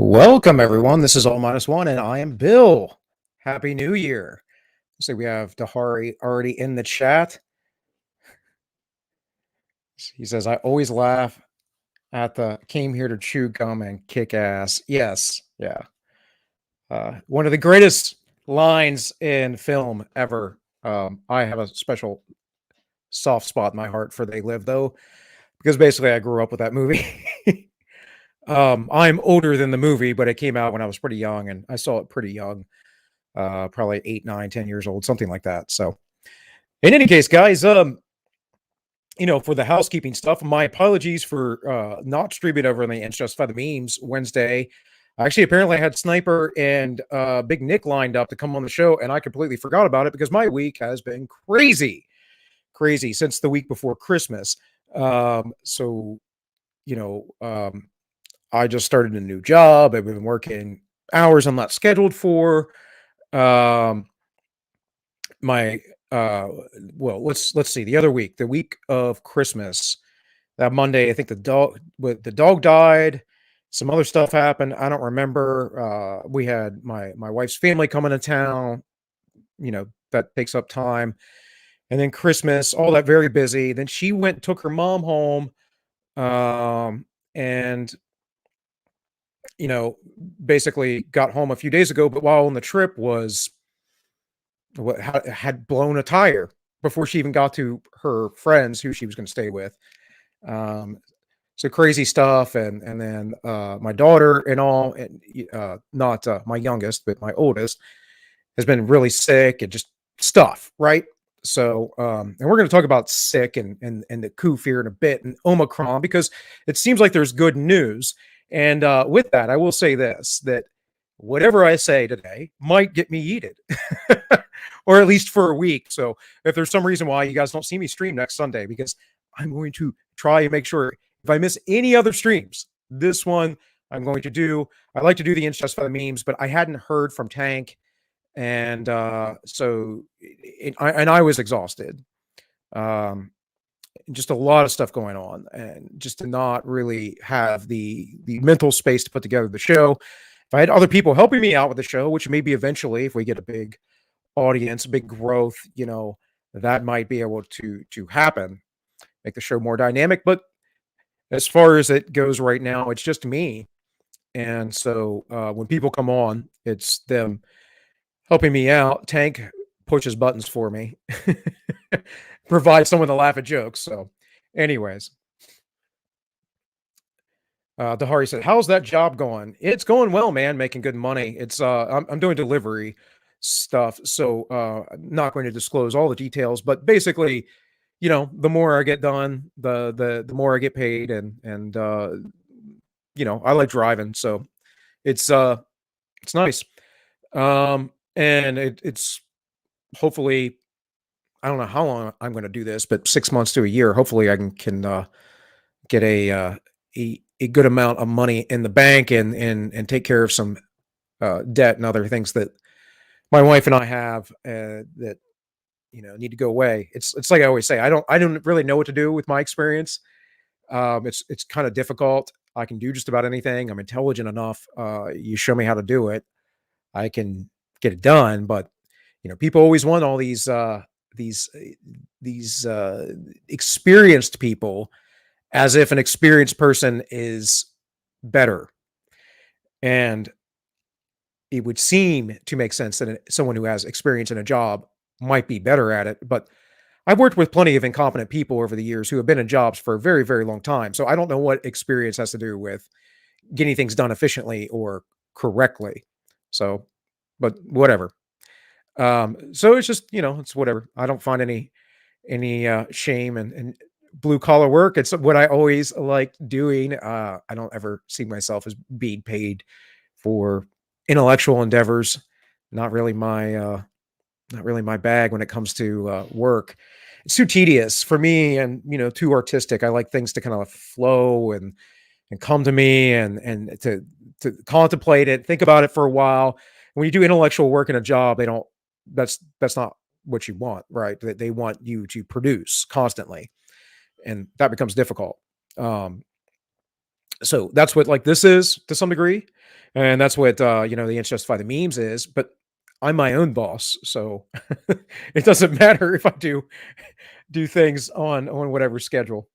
Welcome, everyone. This is AllMinusOne, and I am Bill. Happy New Year. So we have Dahari already in the chat. He says, I always laugh at the came here to chew gum and kick ass. Yes. Yeah. One of the greatest lines in film ever. I have a special soft spot in my heart for They Live, though, because basically I grew up with that movie. I'm older than the movie, but it came out when I was pretty young, and I saw it pretty young. Probably 8, 9, 10 years old, something like that. So in any case, guys, for the housekeeping stuff, my apologies for not streaming over on the It's Just for the Memes Wednesday. Actually, apparently I had Sniper and Big Nick lined up to come on the show, and I completely forgot about it because my week has been crazy since the week before Christmas. So, I just started a new job. I've been working hours I'm not scheduled for. My well, let's see. The other week, the week of Christmas, that Monday, I think the dog died. Some other stuff happened. I don't remember. We had my wife's family coming to town. That takes up time. And then Christmas, all that very busy. Then she went and took her mom home. And basically got home a few days ago, but while on the trip had blown a tire before she even got to her friends who she was going to stay with. So crazy stuff. And then my daughter and all, and not my youngest, but my oldest, has been really sick and just stuff, right? So, and we're going to talk about sick and the coup fear in a bit, and Omicron, because it seems like there's good news. And with that, I will say this, that whatever I say today might get me yeeted, or at least for a week. So if there's some reason why you guys don't see me stream next Sunday, because I'm going to try and make sure if I miss any other streams, this one I'm going to do. I like to do the Inch Just for the Memes, but I hadn't heard from Tank. And so I was exhausted. Just a lot of stuff going on, and just to not really have the mental space to put together the show. If I had other people helping me out with the show, which maybe eventually, if we get a big audience, big growth, that might be able to happen, make the show more dynamic. But as far as it goes right now, it's just me. And so when people come on, it's them helping me out. Tank pushes buttons for me, provides someone to laugh at jokes. So anyways, Dahari said, how's that job going? It's going well, man, making good money. It's I'm doing delivery stuff, so I'm not going to disclose all the details, but basically, the more I get done, the more I get paid, and I like driving, so it's nice. And it's hopefully, I don't know how long I'm going to do this, but 6 months to a year, hopefully I can get a good amount of money in the bank and take care of some debt and other things that my wife and I have that need to go away. It's like I always say, I don't really know what to do with my experience. It's kind of difficult. I can do just about anything. I'm intelligent enough. You show me how to do it, I can get it done. But people always want all these experienced people, as if an experienced person is better. And it would seem to make sense that someone who has experience in a job might be better at it. But I've worked with plenty of incompetent people over the years who have been in jobs for a very, very long time. So I don't know what experience has to do with getting things done efficiently or correctly. So, but whatever. So it's just, it's whatever. I don't find any shame in blue collar work. It's what I always like doing. I don't ever see myself as being paid for intellectual endeavors. Not really my bag when it comes to work. It's too tedious for me, and too artistic. I like things to kind of flow and come to me, and to contemplate it, think about it for a while. When you do intellectual work in a job, that's not what you want, right? They want you to produce constantly, and that becomes difficult. So that's what like this is to some degree. And that's what, the Inch Justify the Memes is. But I'm my own boss. So it doesn't matter if I do things on whatever schedule.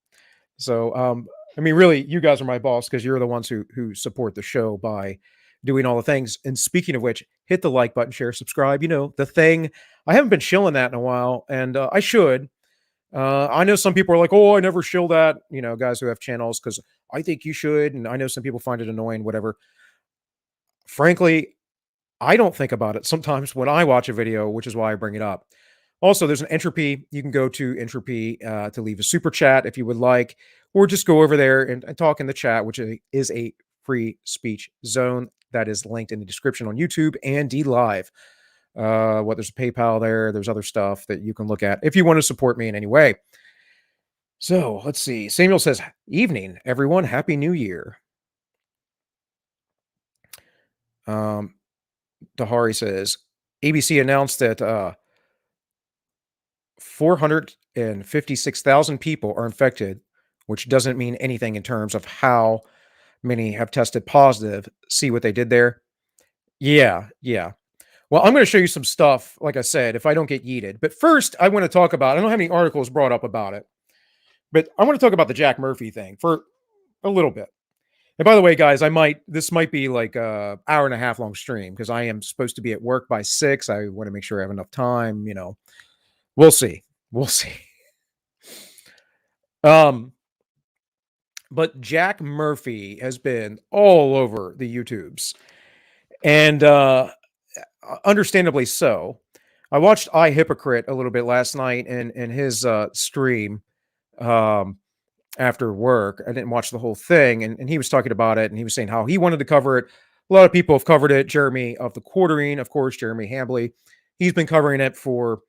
So, I mean, really, you guys are my boss because you're the ones who support the show by doing all the things. And speaking of which, hit the like button, share, subscribe. The thing. I haven't been shilling that in a while, and I should. I know some people are like, "Oh, I never shill that." Guys who have channels because I think you should, and I know some people find it annoying. Whatever. Frankly, I don't think about it sometimes when I watch a video, which is why I bring it up. Also, there's an Entropy. You can go to Entropy to leave a super chat if you would like, or just go over there and talk in the chat, which is a free speech zone that is linked in the description on YouTube and DLive. There's a PayPal there. There's other stuff that you can look at if you want to support me in any way. So let's see. Samuel says, "Evening, everyone. Happy New Year." Dahari says, "ABC announced that 456,000 people are infected, which doesn't mean anything in terms of how many have tested positive." See what they did there? Yeah, yeah. Well, I'm going to show you some stuff, like I said, if I don't get yeeted. But first, I want to talk about, I don't have any articles brought up about it, but I want to talk about the Jack Murphy thing for a little bit. And by the way, guys, this might be like a hour and a half long stream because I am supposed to be at work by 6. I want to make sure I have enough time, We'll see. We'll see. But Jack Murphy has been all over the YouTubes, and understandably so. I watched iHypocrite a little bit last night in his stream after work. I didn't watch the whole thing, and he was talking about it, and he was saying how he wanted to cover it. A lot of people have covered it. Jeremy of the Quartering, of course, Jeremy Hambley. He's been covering it for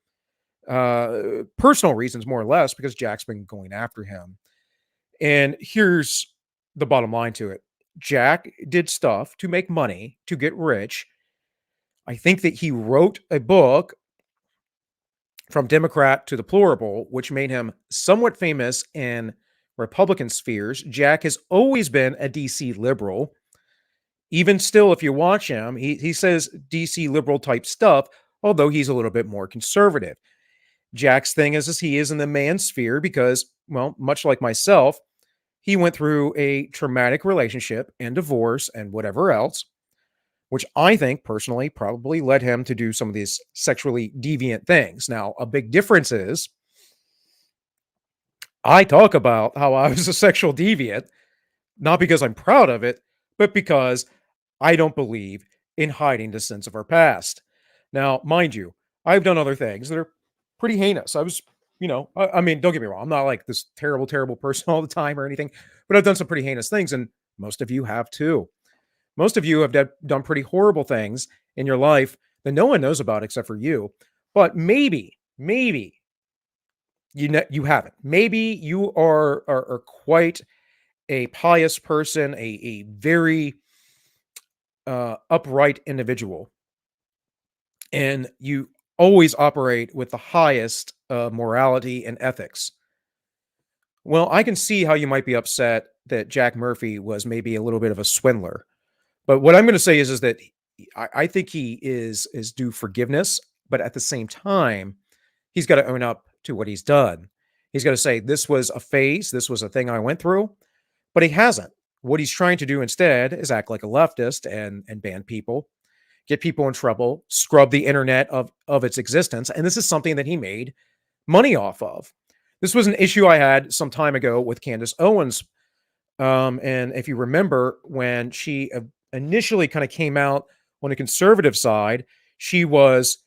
personal reasons, more or less, because Jack's been going after him. And here's the bottom line to it. Jack did stuff to make money, to get rich. I think that he wrote a book, From Democrat to Deplorable, which made him somewhat famous in Republican spheres. Jack has always been a DC liberal. Even still, if you watch him, he says DC liberal type stuff, although he's a little bit more conservative. Jack's thing is he is in the man sphere because, well, much like myself, he went through a traumatic relationship and divorce and whatever else, which I think personally probably led him to do some of these sexually deviant things. Now, a big difference is I talk about how I was a sexual deviant, not because I'm proud of it, but because I don't believe in hiding the sins of our past. Now, mind you, I've done other things that are pretty heinous. I was, I mean, don't get me wrong. I'm not like this terrible, terrible person all the time or anything, but I've done some pretty heinous things, and most of you have too. Most of you have done pretty horrible things in your life that no one knows about except for you. But maybe you haven't. Maybe you are quite a pious person, a very upright individual, and you always operate with the highest morality and ethics. Well, I can see how you might be upset that Jack Murphy was maybe a little bit of a swindler. But what I'm going to say is that I think he is due forgiveness, but at the same time, he's got to own up to what he's done. He's got to say, this was a phase, this was a thing I went through, but he hasn't. What he's trying to do instead is act like a leftist and ban people, get people in trouble, scrub the internet of its existence. And this is something that he made money off of. This was an issue I had some time ago with Candace Owens. And if you remember, when she initially kind of came out on the conservative side, she was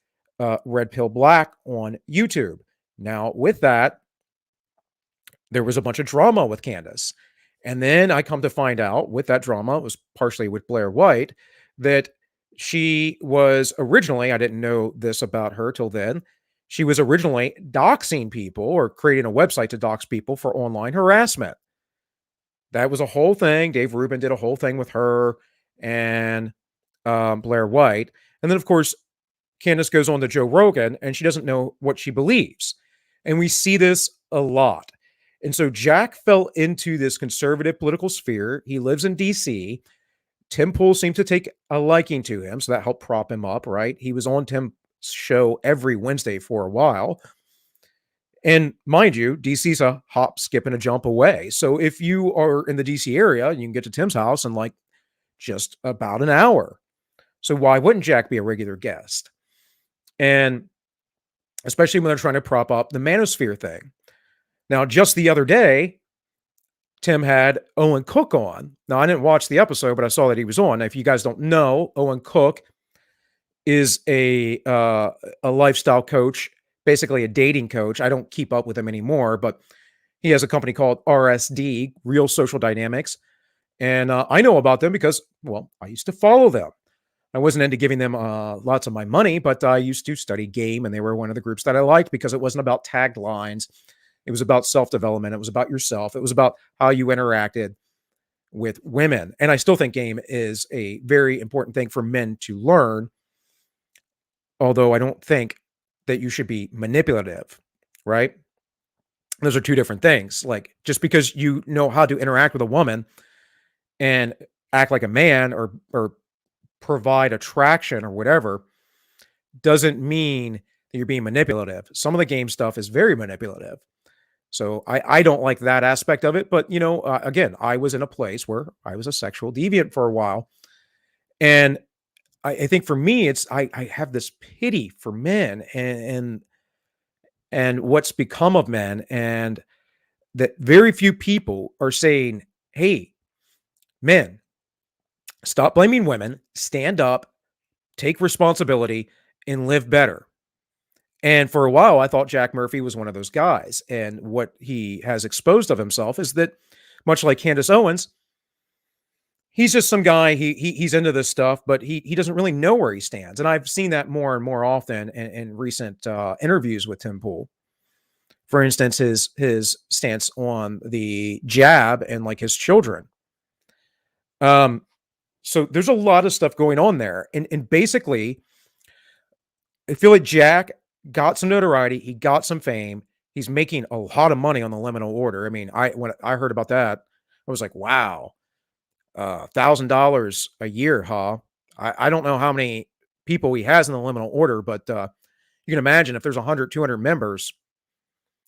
Red Pill Black on YouTube. Now, with that, there was a bunch of drama with Candace. And then I come to find out with that drama, it was partially with Blair White, that she was originally, I didn't know this about her till then, she was originally doxing people or creating a website to dox people for online harassment. That was a whole thing. Dave Rubin did a whole thing with her and Blair White. And then, of course, Candace goes on to Joe Rogan and she doesn't know what she believes. And we see this a lot. And so Jack fell into this conservative political sphere. He lives in DC. Tim Pool seemed to take a liking to him, so that helped prop him up, right? He was on Tim's show every Wednesday for a while. And mind you, DC's a hop, skip, and a jump away. So if you are in the DC area, you can get to Tim's house in like just about an hour. So why wouldn't Jack be a regular guest? And especially when they're trying to prop up the manosphere thing. Now, just the other day, Tim had Owen Cook on. Now, I didn't watch the episode, but I saw that he was on. Now, if you guys don't know, Owen Cook is a lifestyle coach, basically a dating coach. I don't keep up with him anymore, but he has a company called RSD, Real Social Dynamics. And I know about them because, well, I used to follow them. I wasn't into giving them lots of my money, but I used to study game, and they were one of the groups that I liked because it wasn't about tagged lines. It was about self-development. It was about yourself. It was about how you interacted with women. And I still think game is a very important thing for men to learn, although I don't think that you should be manipulative, right? Those are two different things. Like, just because you know how to interact with a woman and act like a man or provide attraction or whatever doesn't mean that you're being manipulative. Some of the game stuff is very manipulative. So I don't like that aspect of it. But, again, I was in a place where I was a sexual deviant for a while. And I think for me, I have this pity for men and what's become of men, and that very few people are saying, hey, men, stop blaming women, stand up, take responsibility, and live better. And for a while, I thought Jack Murphy was one of those guys. And what he has exposed of himself is that, much like Candace Owens, he's just some guy. He's into this stuff, but he doesn't really know where he stands. And I've seen that more and more often in recent interviews with Tim Pool. For instance, his stance on the jab and like his children. So there's a lot of stuff going on there, and basically, I feel like Jack got some notoriety. He got some fame. He's making a lot of money on the liminal order. I mean, when I heard about that, I was like, wow, $1,000 a year, huh? I don't know how many people he has in the liminal order, but you can imagine if there's 100, 200 members,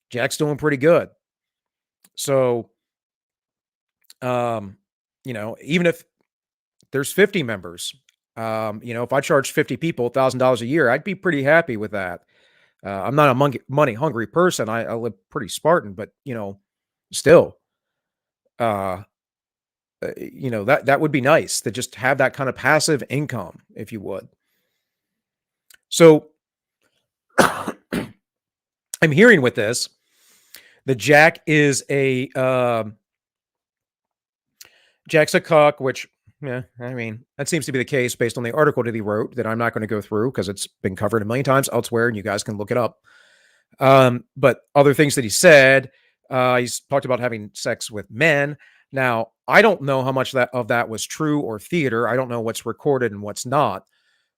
Jack's doing pretty good. So, even if there's 50 members, if I charge 50 people $1,000 a year, I'd be pretty happy with that. I'm not a money hungry person. I live pretty Spartan, but still, that would be nice to just have that kind of passive income, if you would. So I'm hearing with this that Jack is Jack's a cuck, which, yeah, I mean, that seems to be the case based on the article that he wrote that I'm not going to go through because it's been covered a million times elsewhere and you guys can look it up. But other things that he said, he's talked about having sex with men. Now, I don't know how much of that was true or theater. I don't know what's recorded and what's not.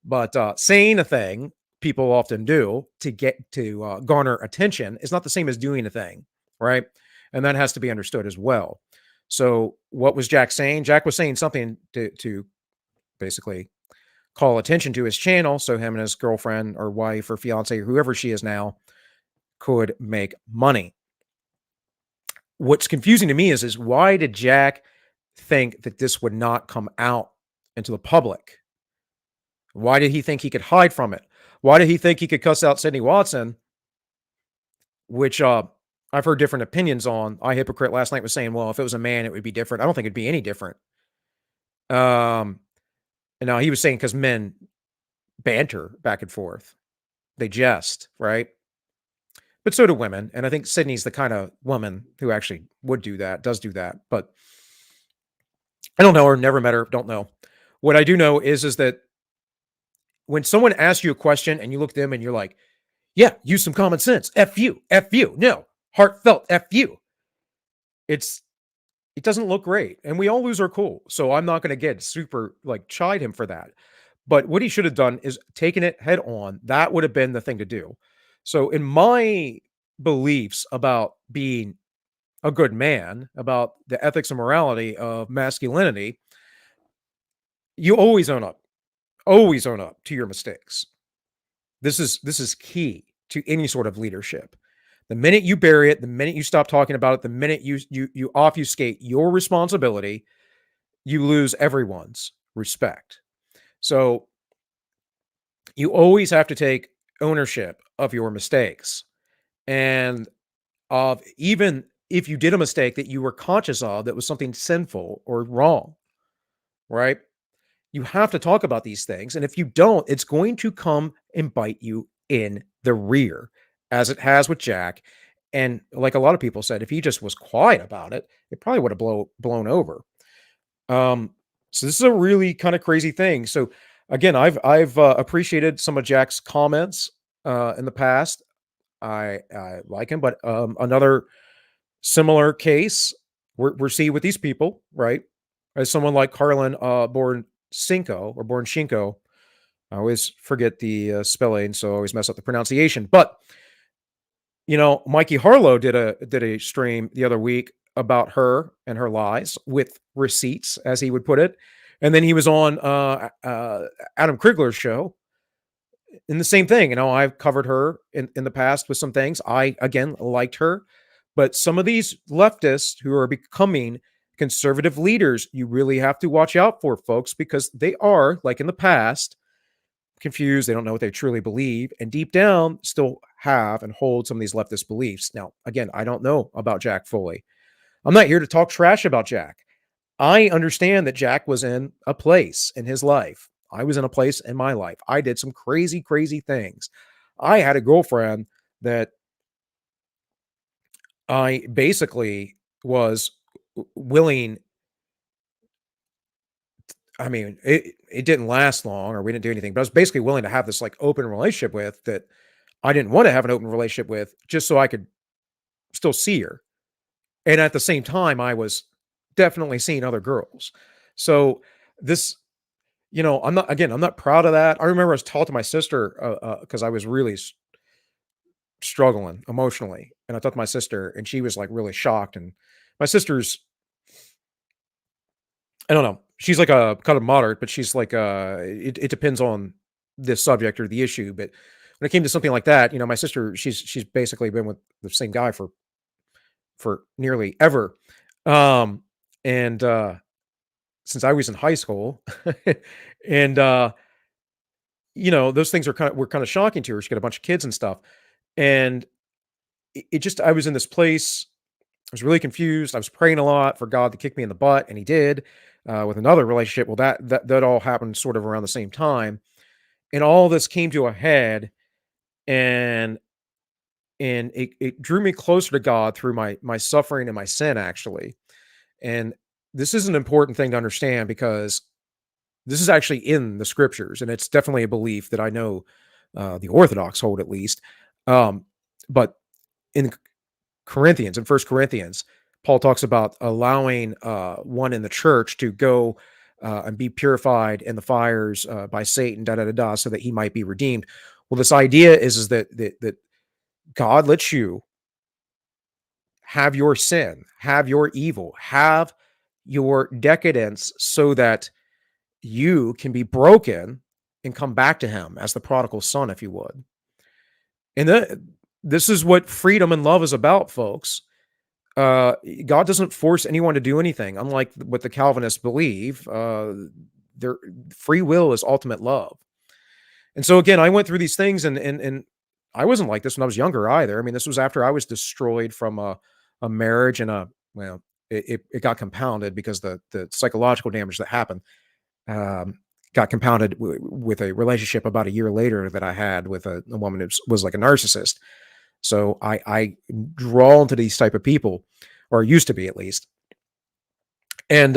But saying a thing, people often do to get to garner attention, is not the same as doing a thing, right? And that has to be understood as well. So what was Jack saying? Jack was saying something to basically call attention to his channel so him and his girlfriend or wife or fiance or whoever she is now could make money. What's confusing to me is why did Jack think that this would not come out into the public? Why did he think he could hide from it? Why did he think he could cuss out Sydney Watson, which I've heard different opinions on. iHypocrite last night was saying, well, if it was a man, it would be different. I don't think it'd be any different. And now he was saying because men banter back and forth. They jest, right? But so do women. And I think Sydney's the kind of woman who actually would do that, does do that. But I don't know her, never met her, don't know. What I do know is that when someone asks you a question and you look at them and you're like, yeah, use some common sense. F you. No, heartfelt F you. It doesn't look great. And we all lose our cool. So I'm not going to get super chide him for that. But what he should have done is taken it head on. That would have been the thing to do. So in my beliefs about being a good man, about the ethics and morality of masculinity, You always own up to your mistakes. This is key to any sort of leadership. The minute you bury it, the minute you stop talking about it, the minute you obfuscate your responsibility, you lose everyone's respect. So you always have to take ownership of your mistakes, and of even if you did a mistake that you were conscious of that was something sinful or wrong, right? You have to talk about these things. And if you don't, it's going to come and bite you in the rear, as it has with Jack. And like a lot of people said, if he just was quiet about it, it probably would have blown over. Um, so this is a really kind of crazy thing. So again, I've appreciated some of Jack's comments in the past. I like him, but another similar case we're seeing with these people, right? As someone like Carlin Born Shinko. I always forget the spelling, so I always mess up the pronunciation. But Mikey Harlow did a stream the other week about her and her lies with receipts, as he would put it, and then he was on Adam Krigler's show, and the same thing. I've covered her in the past with some things. I again liked her, but some of these leftists who are becoming conservative leaders, you really have to watch out for, folks, because they are, like in the past, confused. They don't know what they truly believe, and deep down still have and hold some of these leftist beliefs. Now, again, I don't know about Jack fully. I'm not here to talk trash about Jack. I understand that Jack was in a place in his life. I was in a place in my life. I did some crazy, crazy things. I had a girlfriend that I basically was willing. I mean, it didn't last long, or we didn't do anything, but I was basically willing to have this like open relationship with, that I didn't want to have an open relationship with, just so I could still see her. And at the same time, I was definitely seeing other girls. So this, I'm not proud of that. I remember I was talking to my sister because I was really struggling emotionally, and I talked to my sister, and she was like really shocked. And my sister's, I don't know, she's like a kind of moderate, but she's like it depends on the subject or the issue. But when it came to something like that, my sister, she's basically been with the same guy for nearly ever. And since I was in high school, and those things were kind of shocking to her. She got a bunch of kids and stuff, and it just, I was in this place. I was really confused. I was praying a lot for God to kick me in the butt, and He did. With another relationship, well, that all happened sort of around the same time, and all this came to a head, and it drew me closer to God through my suffering and my sin, actually. And this is an important thing to understand, because this is actually in the scriptures, and it's definitely a belief that I know the Orthodox hold, at least. But in First Corinthians, Paul talks about allowing one in the church to go and be purified in the fires by Satan, da da da da, so that he might be redeemed. Well, this idea is that God lets you have your sin, have your evil, have your decadence, so that you can be broken and come back to Him as the prodigal son, if you would. And this is what freedom and love is about, folks. God doesn't force anyone to do anything, unlike what the Calvinists believe. Their free will is ultimate love. And so again, I went through these things, and I wasn't like this when I was younger either. I mean, this was after I was destroyed from a marriage, and it got compounded because the psychological damage that happened got compounded with a relationship about a year later that I had with a woman who was like a narcissist. So I draw into these type of people, or used to be, at least. And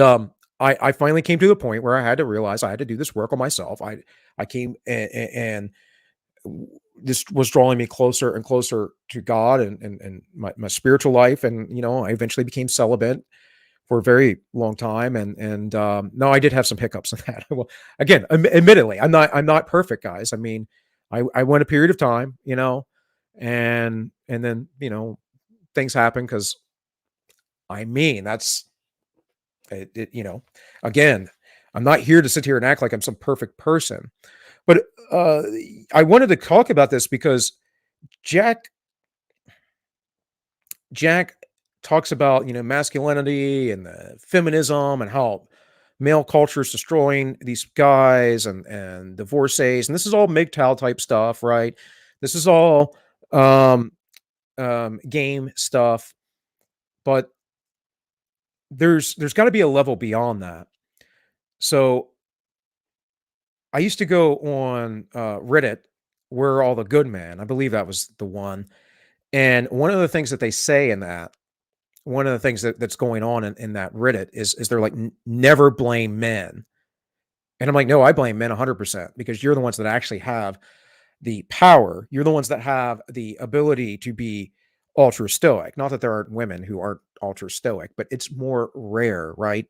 I finally came to the point where I had to realize I had to do this work on myself. I came, and this was drawing me closer and closer to God, and my spiritual life. And I eventually became celibate for a very long time. And no, I did have some hiccups in that. Well, again, admittedly, I'm not perfect, guys. I mean, I went a period of time, and then, things happen, because that's it, again, I'm not here to sit here and act like I'm some perfect person. But I wanted to talk about this because Jack Jack talks about, masculinity and the feminism and how male culture is destroying these guys and divorcees, and this is all MGTOW type stuff, right? This is all um, game stuff, but there's got to be a level beyond that. So I used to go on Reddit, where all the good men, I believe that was the one, and one of the things that they say in that one of the things that's going on in that Reddit is they're like, never blame men. And I'm like, no, I blame men 100% because you're the ones that actually have the power. You're the ones that have the ability to be ultra stoic. Not that there aren't women who aren't ultra stoic, but it's more rare, right?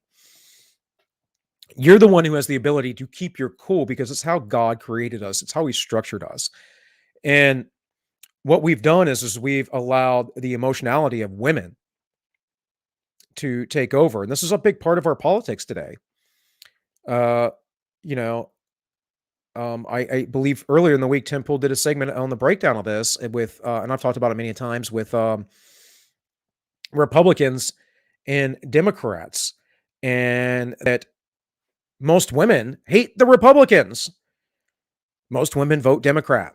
You're the one who has the ability to keep your cool because it's how God created us. It's how he structured us. And what we've done is we've allowed the emotionality of women to take over. And this is a big part of our politics today. Uh, you know, I believe earlier in the week, Tim Pool did a segment on the breakdown of this with, and I've talked about it many times with Republicans and Democrats, and that most women hate the Republicans. Most women vote Democrat.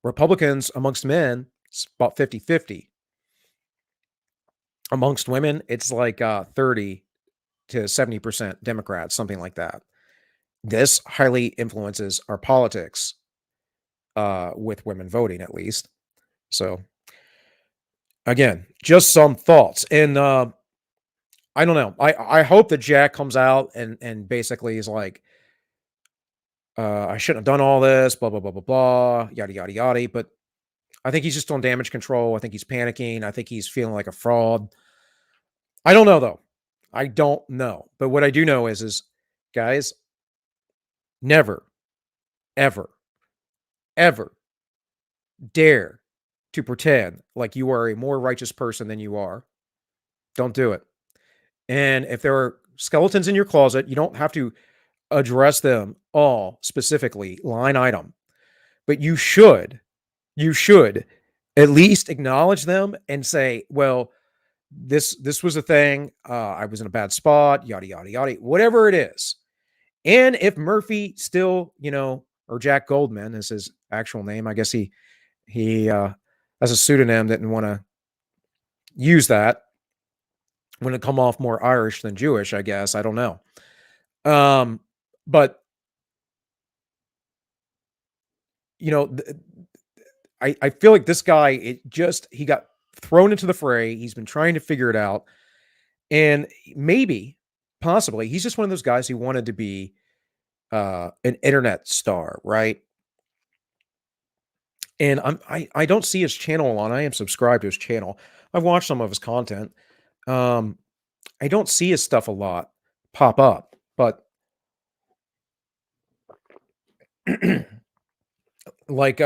Republicans amongst men, it's about 50-50. Amongst women, it's like 30 to 70% Democrats, something like that. This highly influences our politics with women voting, at least. So, again, just some thoughts. And I don't know. I hope that Jack comes out and basically is like, I shouldn't have done all this, blah, blah, blah, blah, blah, yada, yada, yada. But I think he's just on damage control. I think he's panicking. I think he's feeling like a fraud. I don't know, though. I don't know. But what I do know is guys, never, ever, ever dare to pretend like you are a more righteous person than you are. Don't do it. And if there are skeletons in your closet, you don't have to address them all specifically, line item, but you should at least acknowledge them and say, well, this was a thing. I was in a bad spot, yada, yada, yada, whatever it is. And if Murphy still, or Jack Goldman is his actual name, I guess he as a pseudonym didn't want to use that when it come off more Irish than Jewish, I guess. I don't know. But you know, I feel like this guy, he got thrown into the fray. He's been trying to figure it out. And maybe, possibly, he's just one of those guys who wanted to be an internet star, right? And I don't see his channel on. I am subscribed to his channel. I've watched some of his content. Um, I don't see his stuff a lot pop up, but like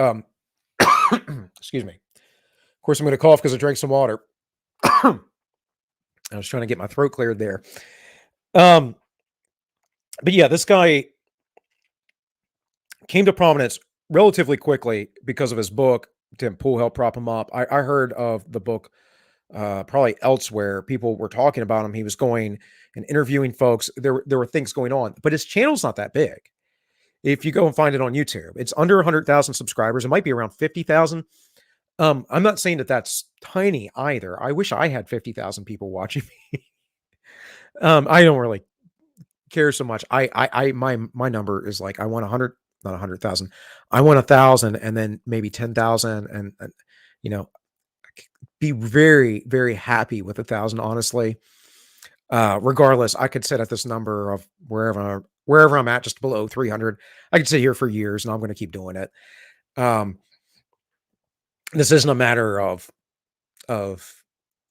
excuse me. Of course, I'm going to cough because I drank some water. I was trying to get my throat cleared there. But yeah, this guy came to prominence relatively quickly because of his book. Tim Pool helped prop him up. I heard of the book probably elsewhere. People were talking about him. He was going and interviewing folks. There were things going on, but his channel's not that big. If you go and find it on YouTube, it's under 100,000 subscribers. It might be around 50,000. I'm not saying that that's tiny either. I wish I had 50,000 people watching me. I don't really care so much. My number is like, I want 100, not 100,000. I want 1,000 and then maybe 10,000 and you know, be very, very happy with 1,000, honestly. Regardless, I could sit at this number of wherever I'm at, just below 300. I could sit here for years and I'm going to keep doing it. This isn't a matter of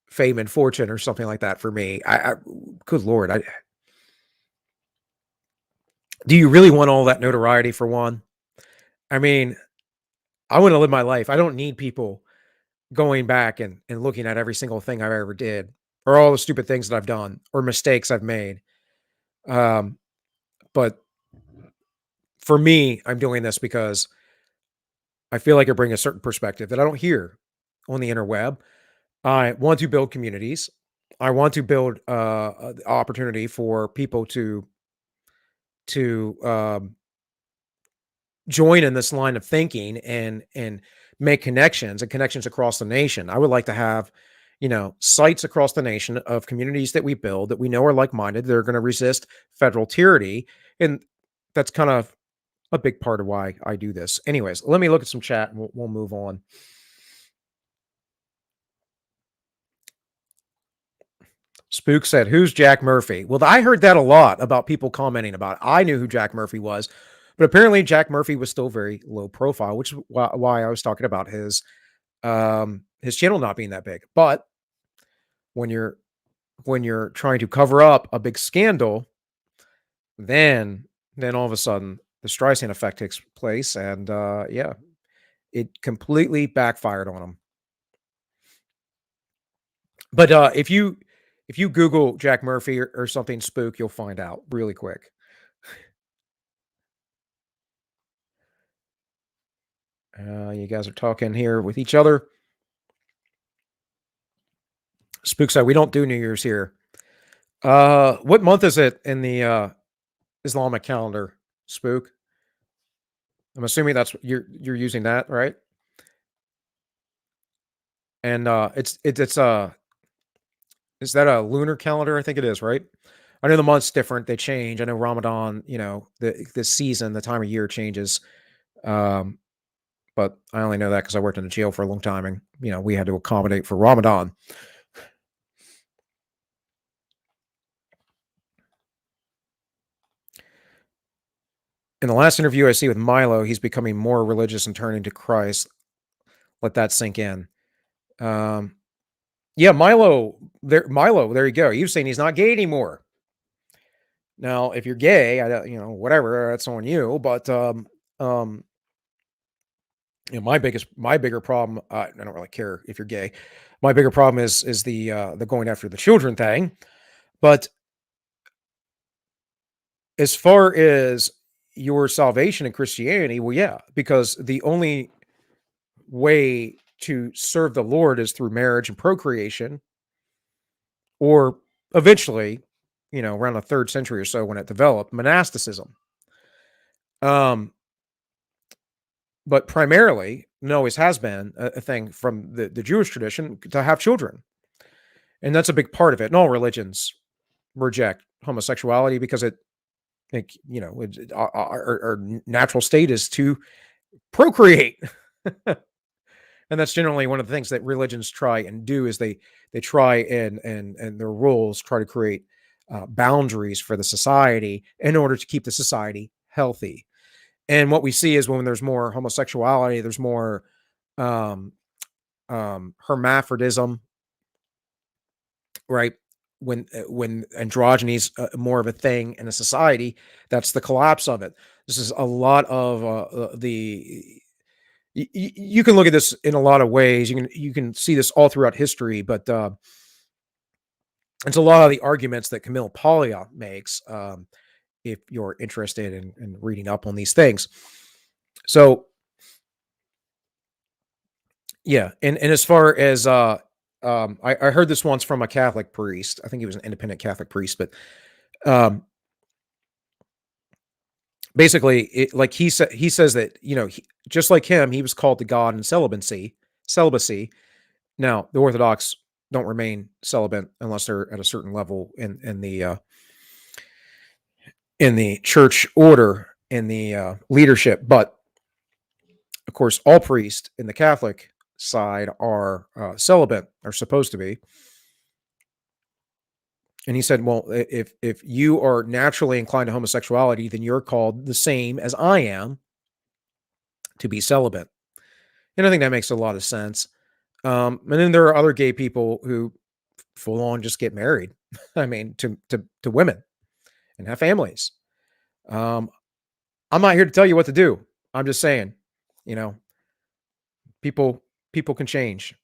fame and fortune or something like that for me. Good Lord. Do you really want all that notoriety for one? I mean, I want to live my life. I don't need people going back and looking at every single thing I've ever did or all the stupid things that I've done or mistakes I've made. But for me, I'm doing this because I feel like I bring a certain perspective that I don't hear on the interweb. I want to build communities. I want to build the opportunity for people to join in this line of thinking and make connections and connections across the nation. I would like to have, sites across the nation of communities that we build that we know are like-minded. They're going to resist federal tyranny, and that's kind of a big part of why I do this. Anyways, let me look at some chat and we'll move on. Spook said, "Who's Jack Murphy?" Well, I heard that a lot about people commenting about it. I knew who Jack Murphy was, but apparently Jack Murphy was still very low profile, which is why I was talking about his channel not being that big. But when you're trying to cover up a big scandal, then all of a sudden the Streisand effect takes place, and yeah, it completely backfired on him. But if you Google Jack Murphy or something spook, you'll find out really quick. You guys are talking here with each other. Spook said, "We don't do New Year's here." What month is it in the Islamic calendar, Spook? I'm assuming that's you're using that, right? And it's is that a lunar calendar? I think it is, right? I know the month's different; they change. I know Ramadan, the season, the time of year changes. Um, but I only know that because I worked in a jail for a long time, and we had to accommodate for Ramadan. In the last interview I see with Milo, he's becoming more religious and turning to Christ. Let that sink in. Um, yeah, Milo, there you go. You're saying he's not gay anymore. Now, if you're gay, I don't, whatever, that's on you. But um, my bigger problem, I don't really care if you're gay. My bigger problem is the going after the children thing. But as far as your salvation in Christianity, well, yeah, because the only way to serve the Lord is through marriage and procreation, or eventually, around the third century or so when it developed, monasticism. Um, but primarily, and always has been a thing from the Jewish tradition to have children, and that's a big part of it. And all religions reject homosexuality because our natural state is to procreate. And that's generally one of the things that religions try and do is they try and their rules try to create boundaries for the society in order to keep the society healthy. And what we see is when there's more homosexuality, there's more um, hermaphrodism, right? When androgyny is more of a thing in a society, that's the collapse of it. This is a lot of the you can look at this in a lot of ways. You can see this all throughout history, but it's a lot of the arguments that Camille Paglia makes. If you're interested in reading up on these things, so yeah, and as far as I heard this once from a Catholic priest. I think he was an independent Catholic priest, but um, basically, like he says that just like him, he was called to God in celibacy. Now, the Orthodox don't remain celibate unless they're at a certain level in the church order, in the leadership. But of course, all priests in the Catholic side are celibate, are supposed to be. And he said, "Well, if you are naturally inclined to homosexuality, then you're called the same as I am to be celibate." And I think that makes a lot of sense. And then there are other gay people who full on just get married. I mean, to women and have families. Um, I'm not here to tell you what to do. I'm just saying, you know, people can change.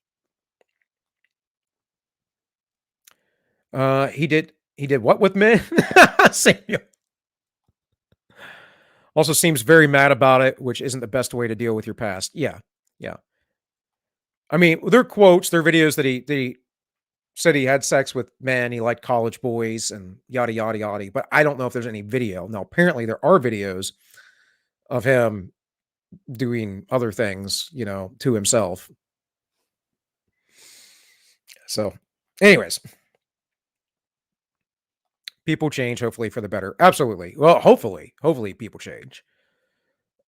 He did what with men? Samuel. Also seems very mad about it, which isn't the best way to deal with your past. Yeah. Yeah. I mean, their quotes, their videos that he said he had sex with men, he liked college boys and yada yada yada. But I don't know if there's any video. Now, apparently there are videos of him doing other things, to himself. So, anyways, people change hopefully for the better. Absolutely. Well, hopefully people change.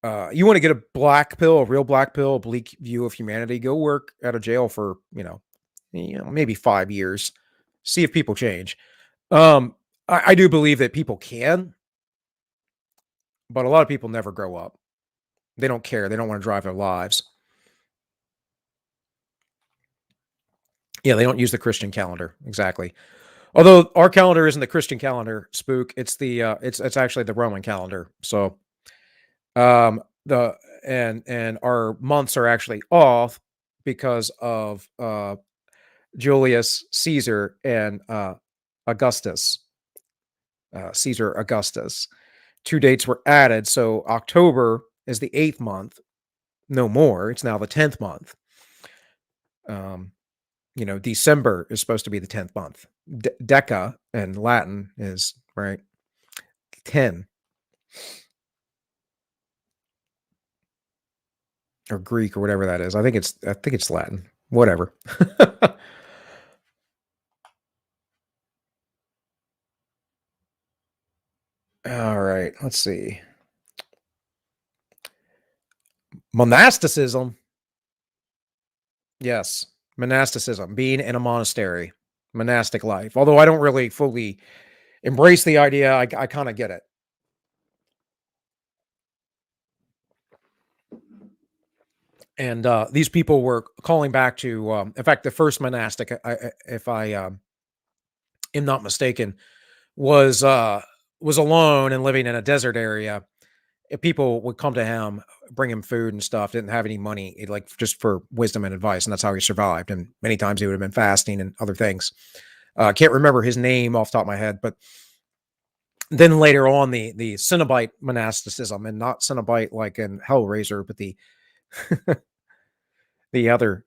You want to get a black pill, a real black pill, a bleak view of humanity, go work out of jail for, maybe 5 years. See if people change. Um, I do believe that people can, but a lot of people never grow up. They don't care. They don't want to drive their lives. Yeah, they don't use the Christian calendar. Exactly. Although our calendar isn't the Christian calendar, spook. It's the it's actually the Roman calendar. So the and our months are actually off because of Julius Caesar and Augustus. Caesar Augustus. Two dates were added, so October is the 8th month. No more. It's now the 10th month. December is supposed to be the 10th month. Deca in Latin is right 10, or Greek or whatever that is. I think it's Latin. Whatever. All right, let's see. Monasticism. Yes, monasticism, being in a monastery, monastic life. Although I don't really fully embrace the idea, I kind of get it. And these people were calling back to, in fact, the first monastic, if I am not mistaken, was was alone and living in a desert area. If people would come to him, bring him food and stuff, didn't have any money, like just for wisdom and advice, and that's how he survived. And many times he would have been fasting and other things. Can't remember his name off the top of my head, but then later on, the Cenobite monasticism, and not Cenobite like in Hellraiser, but the other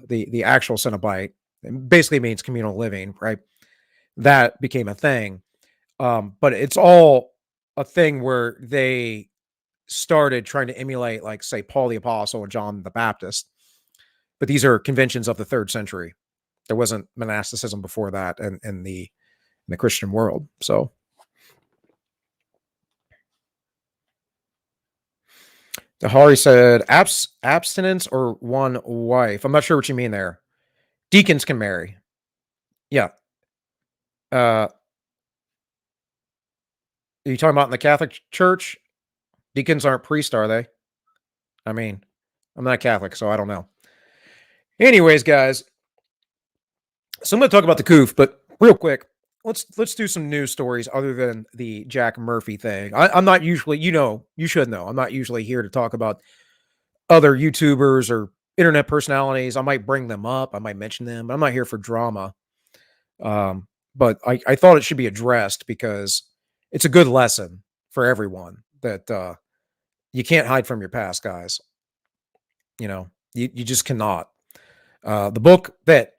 the actual Cenobite, basically means communal living, right? That became a thing. But it's all a thing where they started trying to emulate, like, say, Paul the Apostle and John the Baptist. But these are conventions of the 3rd century. There wasn't monasticism before that in the Christian world. So Hari said abstinence or one wife. I'm not sure what you mean there. Deacons can marry. Yeah. Are you talking about in the Catholic Church? Deacons aren't priests, are they? I mean, I'm not Catholic, so I don't know. Anyways, guys, so I'm going to talk about the coof, but real quick, let's do some news stories other than the Jack Murphy thing. I'm not usually, you should know, I'm not usually here to talk about other YouTubers or internet personalities. I might bring them up, I might mention them, but I'm not here for drama. But I thought it should be addressed because it's a good lesson for everyone that you can't hide from your past, guys. You just cannot. The book that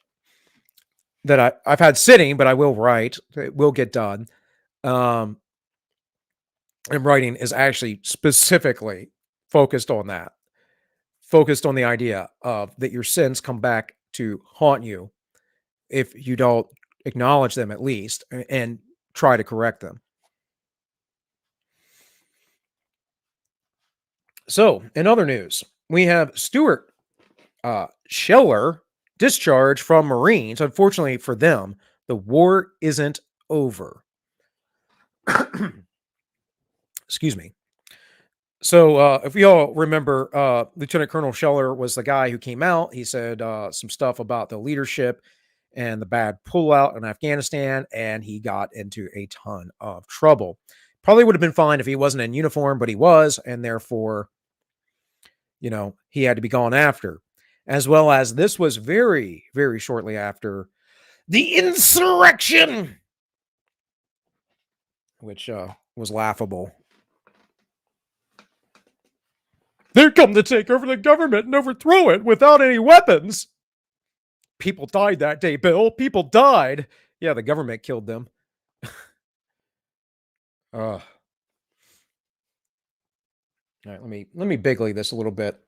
I've had sitting, but I will write, it will get done. And writing is actually specifically focused on that, focused on the idea of that your sins come back to haunt you if you don't acknowledge them at least and try to correct them. So, in other news, we have Stuart Scheller discharged from Marines. Unfortunately for them, the war isn't over. Excuse me. So, if you all remember, Lieutenant Colonel Scheller was the guy who came out. He said some stuff about the leadership and the bad pullout in Afghanistan, and he got into a ton of trouble. Probably would have been fine if he wasn't in uniform, but he was, and therefore, he had to be gone after. As well as this was very, very shortly after the insurrection, which was laughable. They're come to take over the government and overthrow it without any weapons. People died that day, Bill. People died. Yeah, the government killed them. All right, let me bigly this a little bit.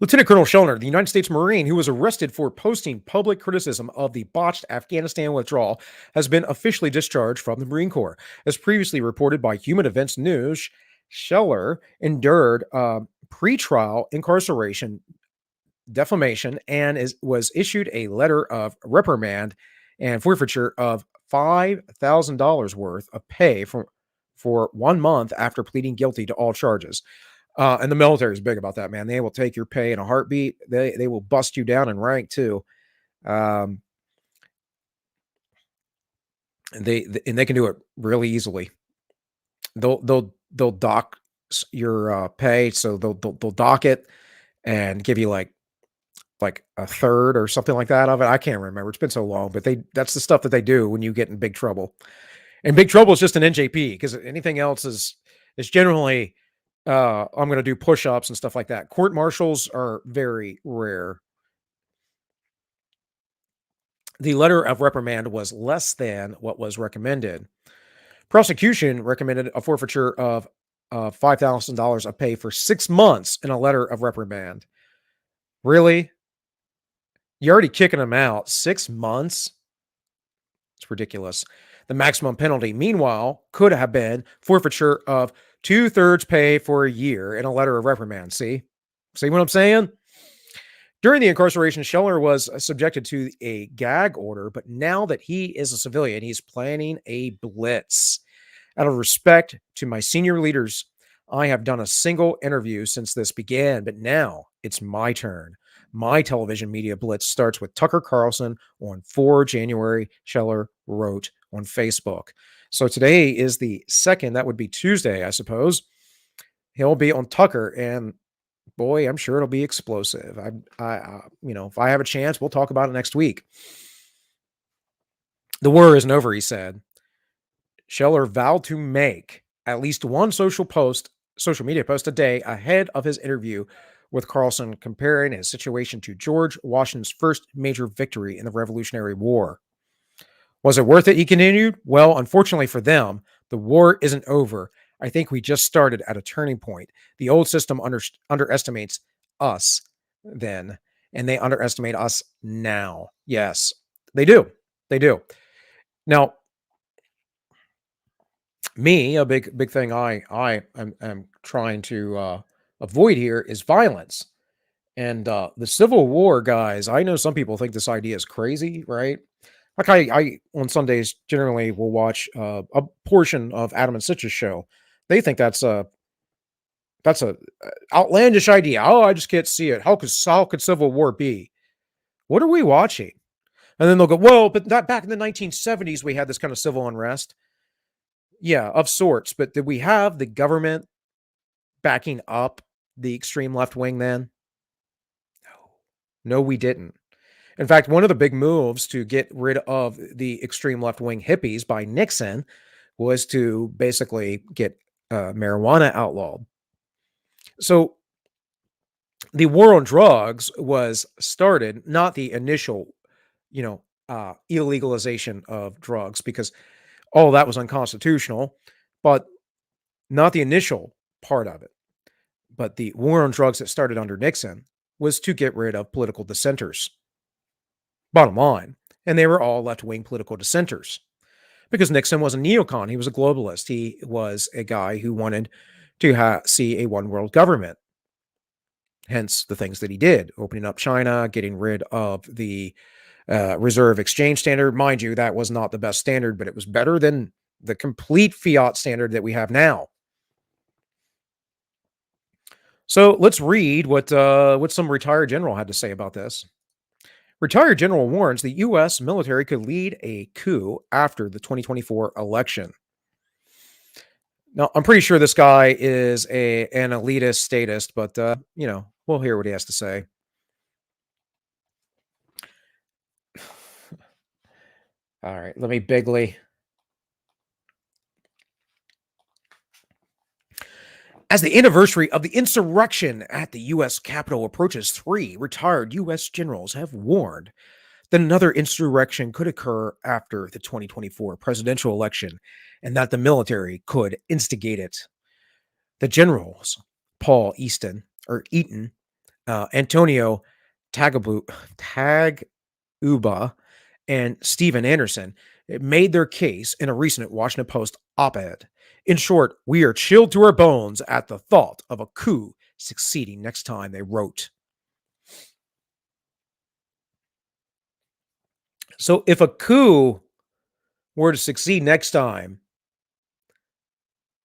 Lieutenant Colonel Schellner, the United States Marine who was arrested for posting public criticism of the botched Afghanistan withdrawal, has been officially discharged from the Marine Corps. As previously reported by Human Events News, Scheller endured pretrial incarceration, defamation, and was issued a letter of reprimand and forfeiture of $5,000 worth of pay for 1 month after pleading guilty to all charges. And the military is big about that, man. They will take your pay in a heartbeat. They will bust you down in rank too. And they can do it really easily. They'll dock your pay, so they'll dock it and give you like a third or something like that of it. I can't remember. It's been so long, but that's the stuff that they do when you get in big trouble. And big trouble is just an NJP, because anything else is generally I'm going to do push-ups and stuff like that. Court martials are very rare. The letter of reprimand was less than what was recommended. Prosecution recommended a forfeiture of $5,000 of pay for 6 months in a letter of reprimand. Really? You're already kicking them out. 6 months? It's ridiculous. The maximum penalty, meanwhile, could have been forfeiture of 2/3 pay for a year in a letter of reprimand. See what I'm saying? During the incarceration, Scheller was subjected to a gag order, but now that he is a civilian, he's planning a blitz. Out of respect to my senior leaders, I have done a single interview since this began, but now it's my turn. My television media blitz starts with Tucker Carlson on 4 January, Scheller wrote on Facebook. So today is the 2nd. That would be Tuesday, I suppose. He'll be on Tucker, and boy, I'm sure it'll be explosive. If I have a chance, we'll talk about it next week. The war isn't over, he said. Scheller vowed to make at least one social media post a day ahead of his interview with Carlson, comparing his situation to George Washington's first major victory in the Revolutionary War. Was it worth it? He continued. Well, unfortunately for them, the war isn't over. I think we just started at a turning point. The old system underestimates us then, and they underestimate us now. Yes, they do. They do. Now, me, a big thing I am trying to avoid here is violence. And the Civil War, guys, I know some people think this idea is crazy, right? Like I on Sundays generally will watch a portion of Adam and Sitch's show. They think that's a outlandish idea. Oh, I just can't see it. How could Civil War be? What are we watching? And then they'll go, well, but that back in the 1970s we had this kind of civil unrest. Yeah, of sorts. But did we have the government backing up the extreme left wing then? No, we didn't. In fact, one of the big moves to get rid of the extreme left-wing hippies by Nixon was to basically get marijuana outlawed. So the war on drugs was started, not the initial, illegalization of drugs, because all that was unconstitutional, but not the initial part of it. But the war on drugs that started under Nixon was to get rid of political dissenters. Bottom line. And they were all left-wing political dissenters, because Nixon was a neocon. He was a globalist. He was a guy who wanted to see a one-world government. Hence the things that he did, opening up China, getting rid of the reserve exchange standard. Mind you, that was not the best standard, but it was better than the complete fiat standard that we have now. So let's read what some retired general had to say about this. Retired general warns the U.S. military could lead a coup after the 2024 election. Now, I'm pretty sure this guy is an elitist statist, but, we'll hear what he has to say. All right, let me bigly. As the anniversary of the insurrection at the U.S. Capitol approaches, 3 retired U.S. generals have warned that another insurrection could occur after the 2024 presidential election and that the military could instigate it. The generals, Paul Eaton, Antonio Taguba, and Stephen Anderson made their case in a recent Washington Post op-ed. In short, we are chilled to our bones at the thought of a coup succeeding next time, they wrote. So if a coup were to succeed next time,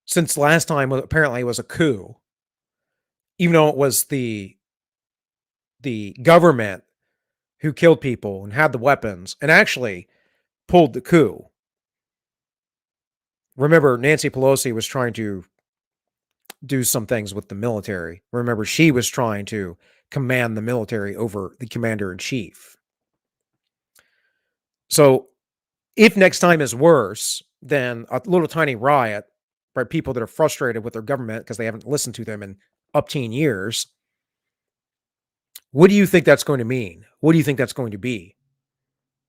since last time apparently was a coup, even though it was the government who killed people and had the weapons and actually pulled the coup. Remember, Nancy Pelosi was trying to do some things with the military. Remember, she was trying to command the military over the commander in chief. So if next time is worse than a little tiny riot by people that are frustrated with their government because they haven't listened to them in up teen years, what do you think that's going to mean? What do you think that's going to be?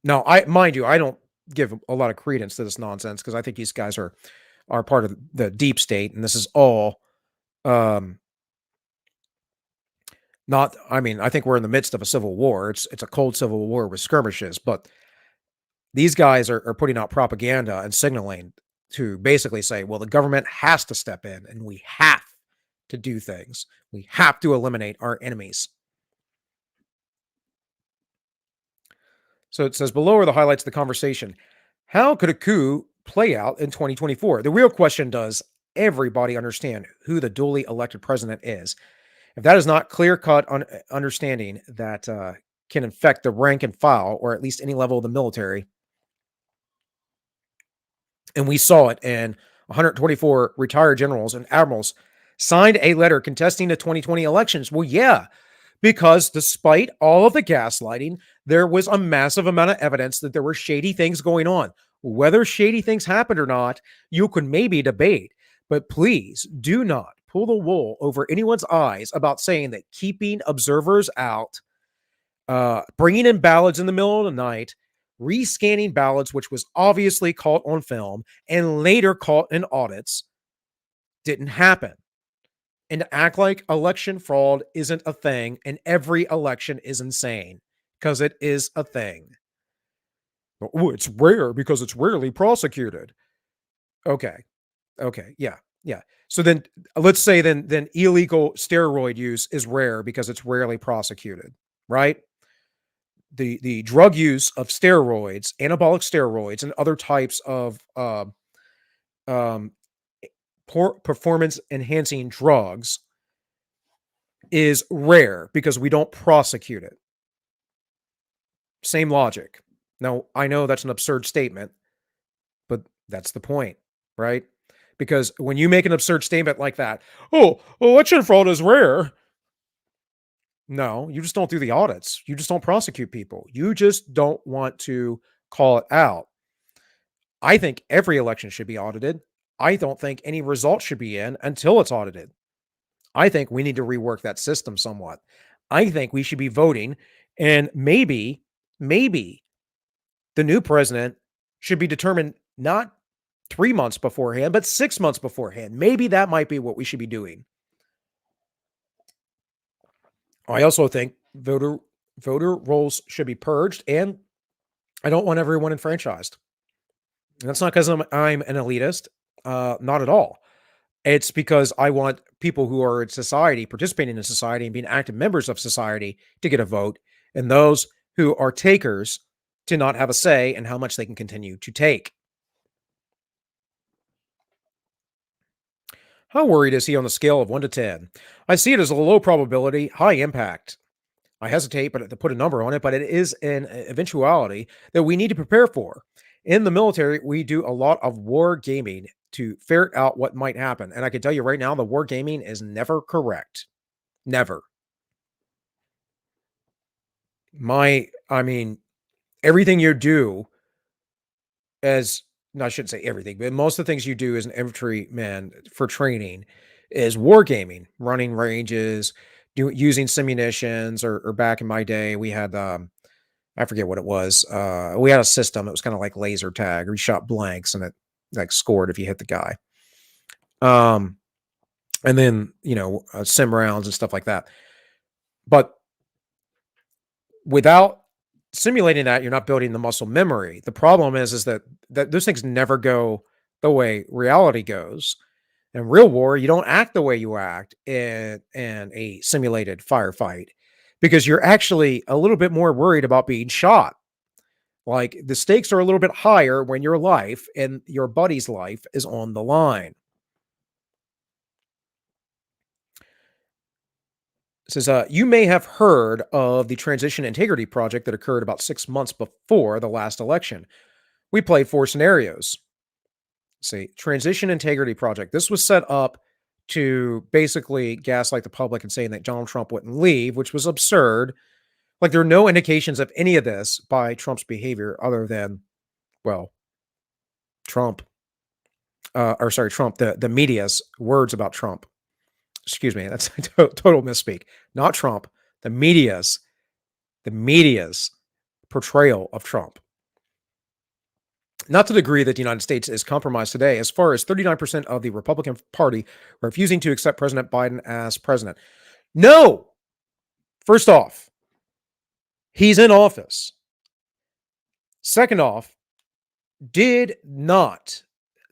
Now, mind you, I don't give a lot of credence to this nonsense because I think these guys are part of the deep state, and this is all not. I mean, I think we're in the midst of a civil war. It's a cold civil war with skirmishes, but these guys are putting out propaganda and signaling to basically say, well, the government has to step in, and we have to do things. We have to eliminate our enemies. So it says below are the highlights of the conversation. How could a coup play out in 2024? The real question, does everybody understand who the duly elected president is? If that is not clear-cut understanding that can infect the rank and file, or at least any level of the military, and we saw it in 124 retired generals and admirals signed a letter contesting the 2020 elections. Well, yeah, because despite all of the gaslighting, there was a massive amount of evidence that there were shady things going on. Whether shady things happened or not, you could maybe debate, but please do not pull the wool over anyone's eyes about saying that keeping observers out, bringing in ballots in the middle of the night, rescanning ballots, which was obviously caught on film and later caught in audits, didn't happen. And to act like election fraud isn't a thing and every election is insane, because it is a thing. Oh, it's rare because it's rarely prosecuted. Okay. Yeah. So then let's say then illegal steroid use is rare because it's rarely prosecuted, right? The drug use of steroids, anabolic steroids, and other types of performance enhancing drugs is rare because we don't prosecute it. Same logic. Now, I know that's an absurd statement, but that's the point, right? Because when you make an absurd statement like that, oh, election fraud is rare. No, you just don't do the audits. You just don't prosecute people. You just don't want to call it out. I think every election should be audited. I don't think any result should be in until it's audited. I think we need to rework that system somewhat. I think we should be voting, and maybe the new president should be determined not 3 months beforehand, but 6 months beforehand. Maybe that might be what we should be doing. I also think voter rolls should be purged, and I don't want everyone enfranchised. And that's not because I'm an elitist, not at all. It's because I want people who are in society, participating in society and being active members of society, to get a vote, and those who are takers to not have a say in how much they can continue to take. How worried is he on the scale of 1 to 10? I see it as a low probability, high impact. I hesitate to put a number on it, but it is an eventuality that we need to prepare for. In the military, we do a lot of war gaming to ferret out what might happen. And I can tell you right now, the war gaming is never correct. Never. I mean, everything you do no, I shouldn't say everything, but most of the things you do as an infantryman for training is wargaming, running ranges, using simunitions, or back in my day, we had I forget what it was. We had a system. It was kind of like laser tag. We shot blanks and it like scored if you hit the guy. Um, and then sim rounds and stuff like that. But without simulating that, you're not building the muscle memory. The problem is that those things never go the way reality goes. In real war, you don't act the way you act in a simulated firefight because you're actually a little bit more worried about being shot. Like the stakes are a little bit higher when your life and your buddy's life is on the line. It says, you may have heard of the Transition Integrity Project that occurred about 6 months before the last election. We played 4 scenarios. See, Transition Integrity Project. This was set up to basically gaslight the public and saying that Donald Trump wouldn't leave, which was absurd. Like there are no indications of any of this by Trump's behavior other than, well, Trump, Trump, the media's words about Trump. Excuse me, that's a total misspeak. Not Trump, the media's portrayal of Trump. Not to the degree that the United States is compromised today, as far as 39% of the Republican Party refusing to accept President Biden as president. No! First off, he's in office. Second off, did not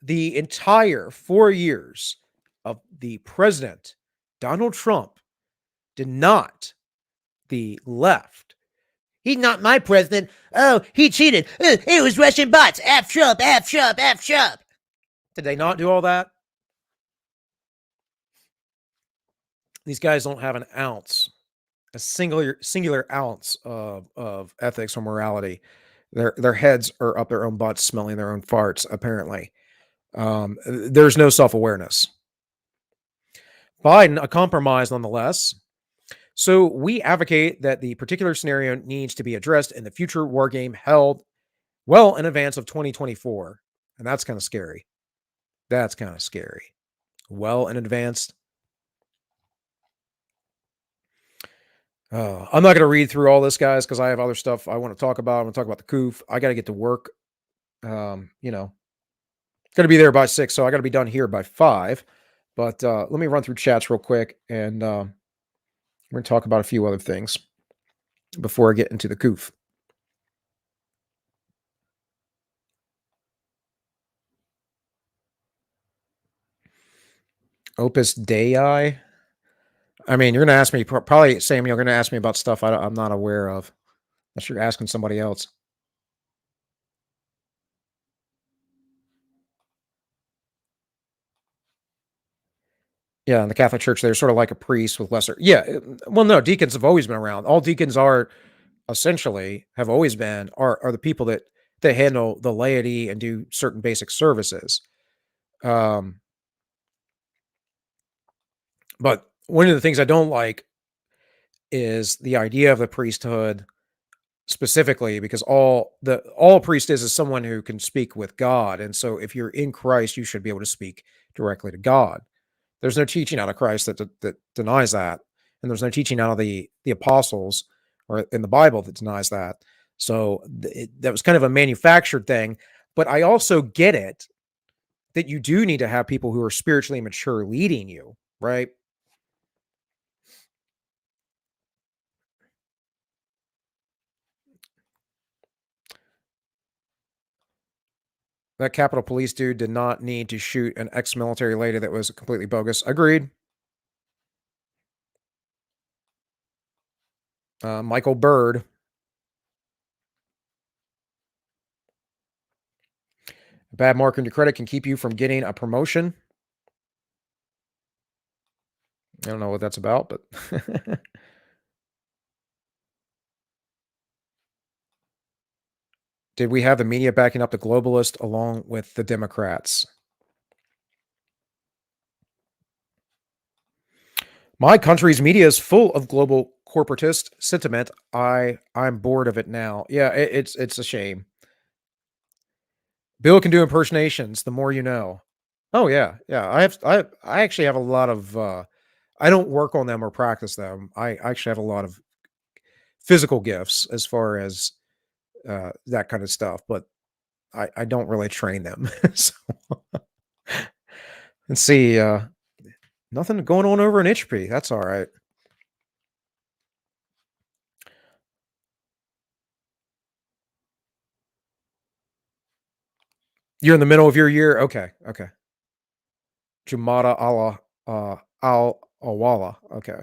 the entire 4 years of the president, Donald Trump, did not the left. He's not my president. Oh, he cheated. It was Russian bots. F Trump, F Trump, F Trump. Did they not do all that? These guys don't have an ounce, a singular ounce of ethics or morality. Their heads are up their own butts, smelling their own farts. Apparently, there's no self-awareness. Biden, a compromise nonetheless. So we advocate that the particular scenario needs to be addressed in the future war game held well in advance of 2024. And that's kind of scary. That's kind of scary. Well in advance. I'm not going to read through all this, guys, because I have other stuff I want to talk about. I'm going to talk about the COOF. I got to get to work. Going to be there by 6, so I got to be done here by 5. But let me run through chats real quick, and we're going to talk about a few other things before I get into the COOF. Opus Dei. I mean, you're going to ask me, probably, Samuel, you're going to ask me about stuff I'm not aware of. Unless you're asking somebody else. Yeah, in the Catholic Church, they're sort of like a priest with lesser. Yeah, well, no, deacons have always been around. All deacons are essentially have always been are the people that handle the laity and do certain basic services. But one of the things I don't like is the idea of the priesthood specifically, because all a priest is someone who can speak with God. And so if you're in Christ, you should be able to speak directly to God. There's no teaching out of Christ that denies that. And there's no teaching out of the apostles or in the Bible that denies that. So that was kind of a manufactured thing. But I also get it that you do need to have people who are spiritually mature leading you, right? That Capitol Police dude did not need to shoot an ex-military lady that was completely bogus. Agreed. Michael Bird. A bad mark on your credit can keep you from getting a promotion. I don't know what that's about, but did we have the media backing up the globalists along with the Democrats? My country's media is full of global corporatist sentiment. I'm bored of it now. Yeah, it's a shame. Bill can do impersonations. The more you know. Oh yeah, yeah. I actually have a lot of. I don't work on them or practice them. I actually have a lot of physical gifts as far as that kind of stuff, but I don't really train them. So let's see. Nothing going on over in Entropy. That's all right. You're in the middle of your year. Okay. Okay. Jumada Allah al Awala. Okay.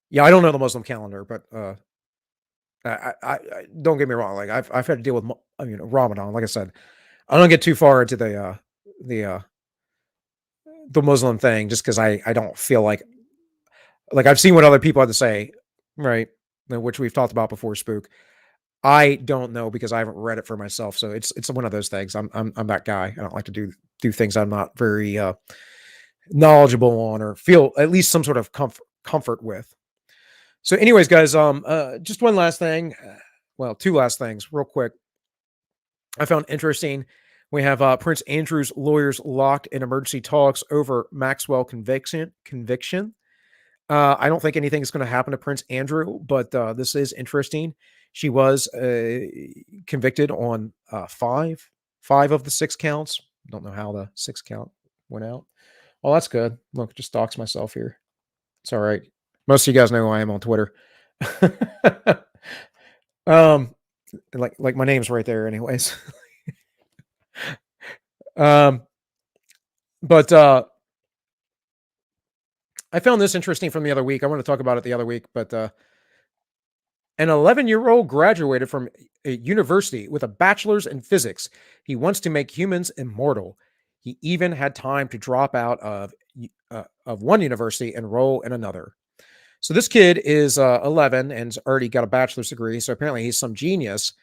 Yeah, I don't know the Muslim calendar, but I don't get me wrong. Like I've had to deal with Ramadan. Like I said, I don't get too far into the uh the Muslim thing just because I don't feel like I've seen what other people have to say, right? Which we've talked about before. Spook. I don't know because I haven't read it for myself. So it's one of those things. I'm that guy. I don't like to do things I'm not very knowledgeable on or feel at least some sort of comfort with. So, anyways, guys, just one last thing. Well, two last things, real quick. I found interesting. We have Prince Andrew's lawyers locked in emergency talks over Maxwell conviction. I don't think anything is going to happen to Prince Andrew, but this is interesting. She was convicted on five of the six counts. Don't know how the sixth count went out. Oh, that's good. Look, just dox myself here. It's all right. Most of you guys know who I am on Twitter. um, like my name's right there, anyways. um, but I found this interesting from the other week. I want to talk about it the other week, but an 11-year-old graduated from a university with a bachelor's in physics. He wants to make humans immortal. He even had time to drop out of one university and enroll in another. So this kid is 11 and's already got a bachelor's degree. So apparently he's some genius.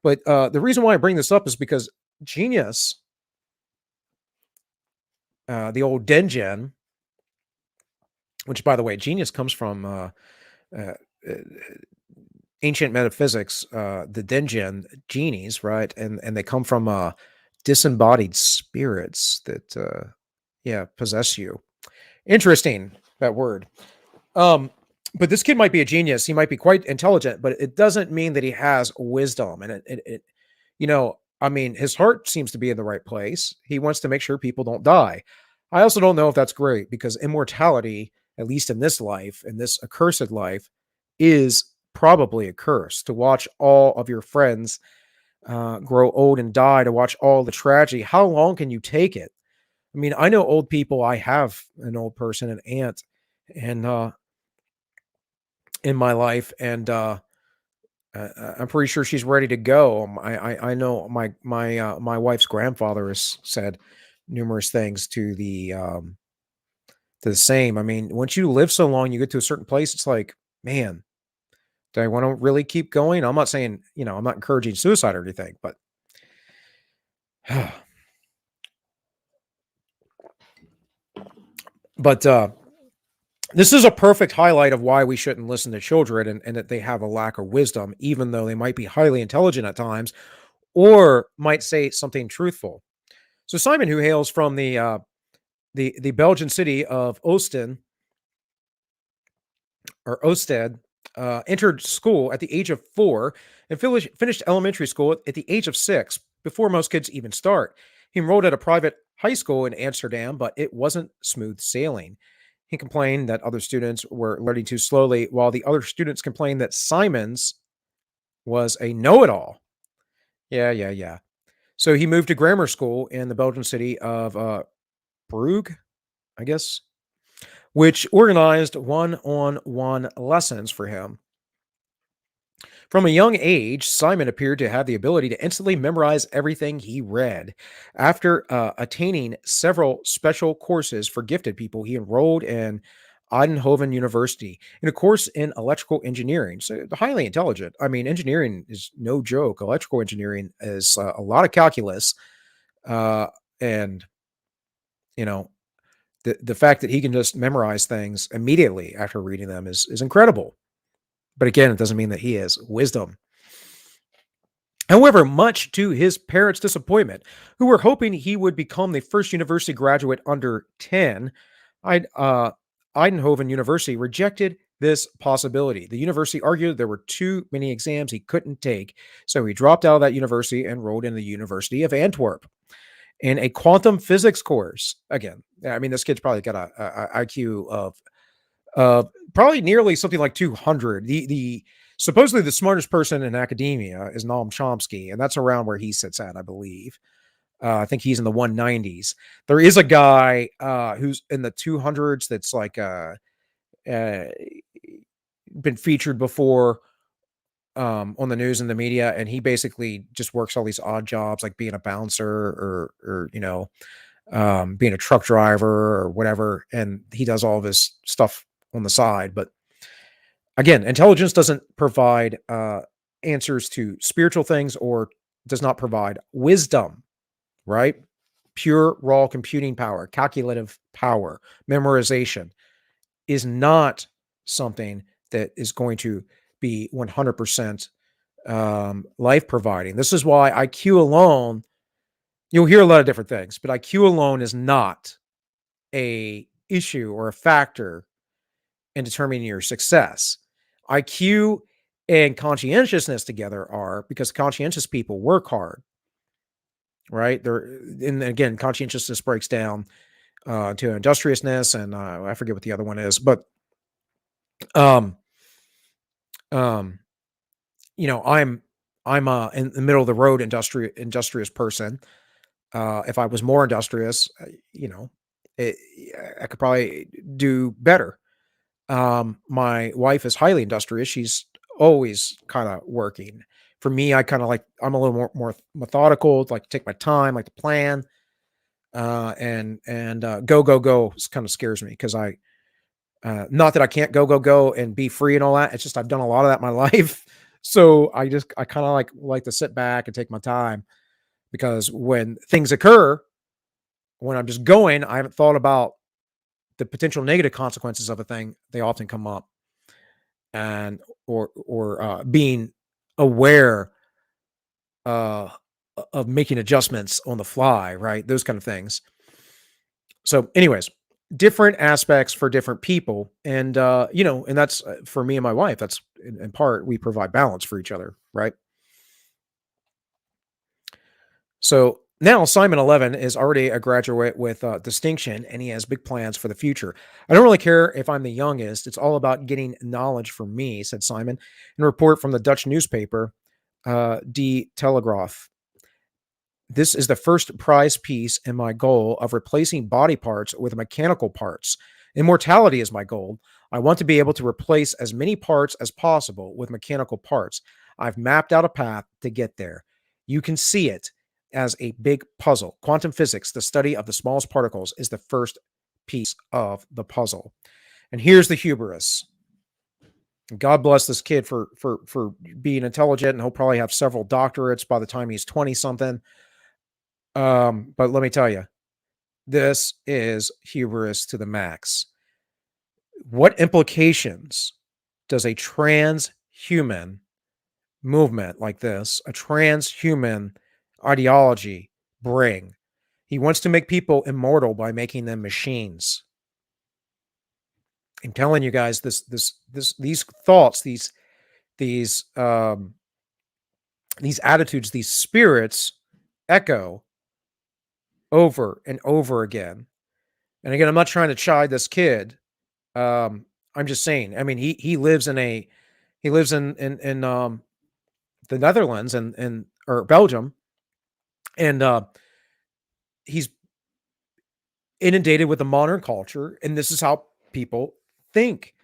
But the reason why I bring this up is because genius, the old Dengen, which by the way, genius comes from uh, ancient metaphysics, the Dengen genies, right? And they come from disembodied spirits that possess you. Interesting, that word. But this kid might be a genius. He might be quite intelligent, but it doesn't mean that he has wisdom. And I mean, his heart seems to be in the right place. He wants to make sure people don't die. I also don't know if that's great because immortality, at least in this life, in this accursed life, is probably a curse. To watch all of your friends grow old and die, to watch all the tragedy. How long can you take it? I mean, I know old people. I have an old person, an aunt, and in my life, and I'm pretty sure she's ready to go. I know my wife's grandfather has said numerous things to the same. I mean, once you live so long, you get to a certain place. It's like, man, do I want to really keep going? I'm not saying, I'm not encouraging suicide or anything, but but this is a perfect highlight of why we shouldn't listen to children and that they have a lack of wisdom, even though they might be highly intelligent at times or might say something truthful. So Simon, who hails from the Belgian city of Oosten or Osted, entered school at the age of 4 and finished elementary school at the age of 6 before most kids even start. He enrolled at a private high school in Amsterdam, but it wasn't smooth sailing. He complained that other students were learning too slowly, while the other students complained that Simon's was a know it all. Yeah, yeah, yeah. So he moved to grammar school in the Belgian city of Brugge, I guess, which organized one-on-one lessons for him. From a young age, Simon appeared to have the ability to instantly memorize everything he read. After attaining several special courses for gifted people, he enrolled in Eindhoven University in a course in electrical engineering. So highly intelligent. I mean, engineering is no joke. Electrical engineering is a lot of calculus, and you know the fact that he can just memorize things immediately after reading them is incredible. But again, it doesn't mean that he has wisdom. However, much to his parents' disappointment, who were hoping he would become the first university graduate under 10, Eid- uh, Eindhoven University rejected this possibility. The university argued there were too many exams he couldn't take, so he dropped out of that university and enrolled in the University of Antwerp in a quantum physics course. Again, I mean, this kid's probably got a IQ of probably nearly something like 200. The supposedly the smartest person in academia is Noam Chomsky, and that's around where he sits at, I believe. I think he's in the 190s. There is a guy who's in the 200s that's like uh, been featured before on the news and the media, and he basically just works all these odd jobs, like being a bouncer or being a truck driver or whatever, and he does all of his stuff on the side. But again, intelligence doesn't provide answers to spiritual things or does not provide wisdom, right? Pure raw computing power, calculative power, memorization is not something that is going to be 100% life providing. This is why IQ alone, you'll hear a lot of different things, but IQ alone is not a issue or a factor in determining your success. IQ and conscientiousness together are, because conscientious people work hard, right? And again, conscientiousness breaks down to industriousness, and I forget what the other one is, but um, um, I'm in the middle of the road industrious person. If I was more industrious, it, I could probably do better. My wife is highly industrious. She's always kind of working. For me, I kind of like, I'm a little more methodical, like to take my time, like to plan. And go kind of scares me because not that I can't go and be free and all that. It's just I've done a lot of that in my life. So I kind of like to sit back and take my time, because when things occur, when I'm just going, I haven't thought about the potential negative consequences of a thing. They often come up, and or being aware uh, of making adjustments on the fly, right? Those kind of things. So, anyways, different aspects for different people, and and that's for me and my wife. That's in part we provide balance for each other, right? So now Simon 11 is already a graduate with distinction, and he has big plans for the future. I don't really care if I'm the youngest. It's all about getting knowledge for me, said Simon in a report from the Dutch newspaper, Die Telegraaf. This is the first prize piece in my goal of replacing body parts with mechanical parts. Immortality is my goal. I want to be able to replace as many parts as possible with mechanical parts. I've mapped out a path to get there. You can see it as a big puzzle. Quantum physics, the study of the smallest particles, is the first piece of the puzzle. And here's the hubris. God bless this kid for being intelligent, and he'll probably have several doctorates by the time he's 20 something. But let me tell you, this is hubris to the max. What implications does a transhuman movement like this, a transhuman ideology, bring? He wants to make people immortal by making them machines. I'm telling you guys, these thoughts, these attitudes, these spirits echo over and over again. And again, I'm not trying to chide this kid. I'm just saying. I mean, he lives in the Netherlands and or Belgium, and he's inundated with the modern culture, and this is how people think.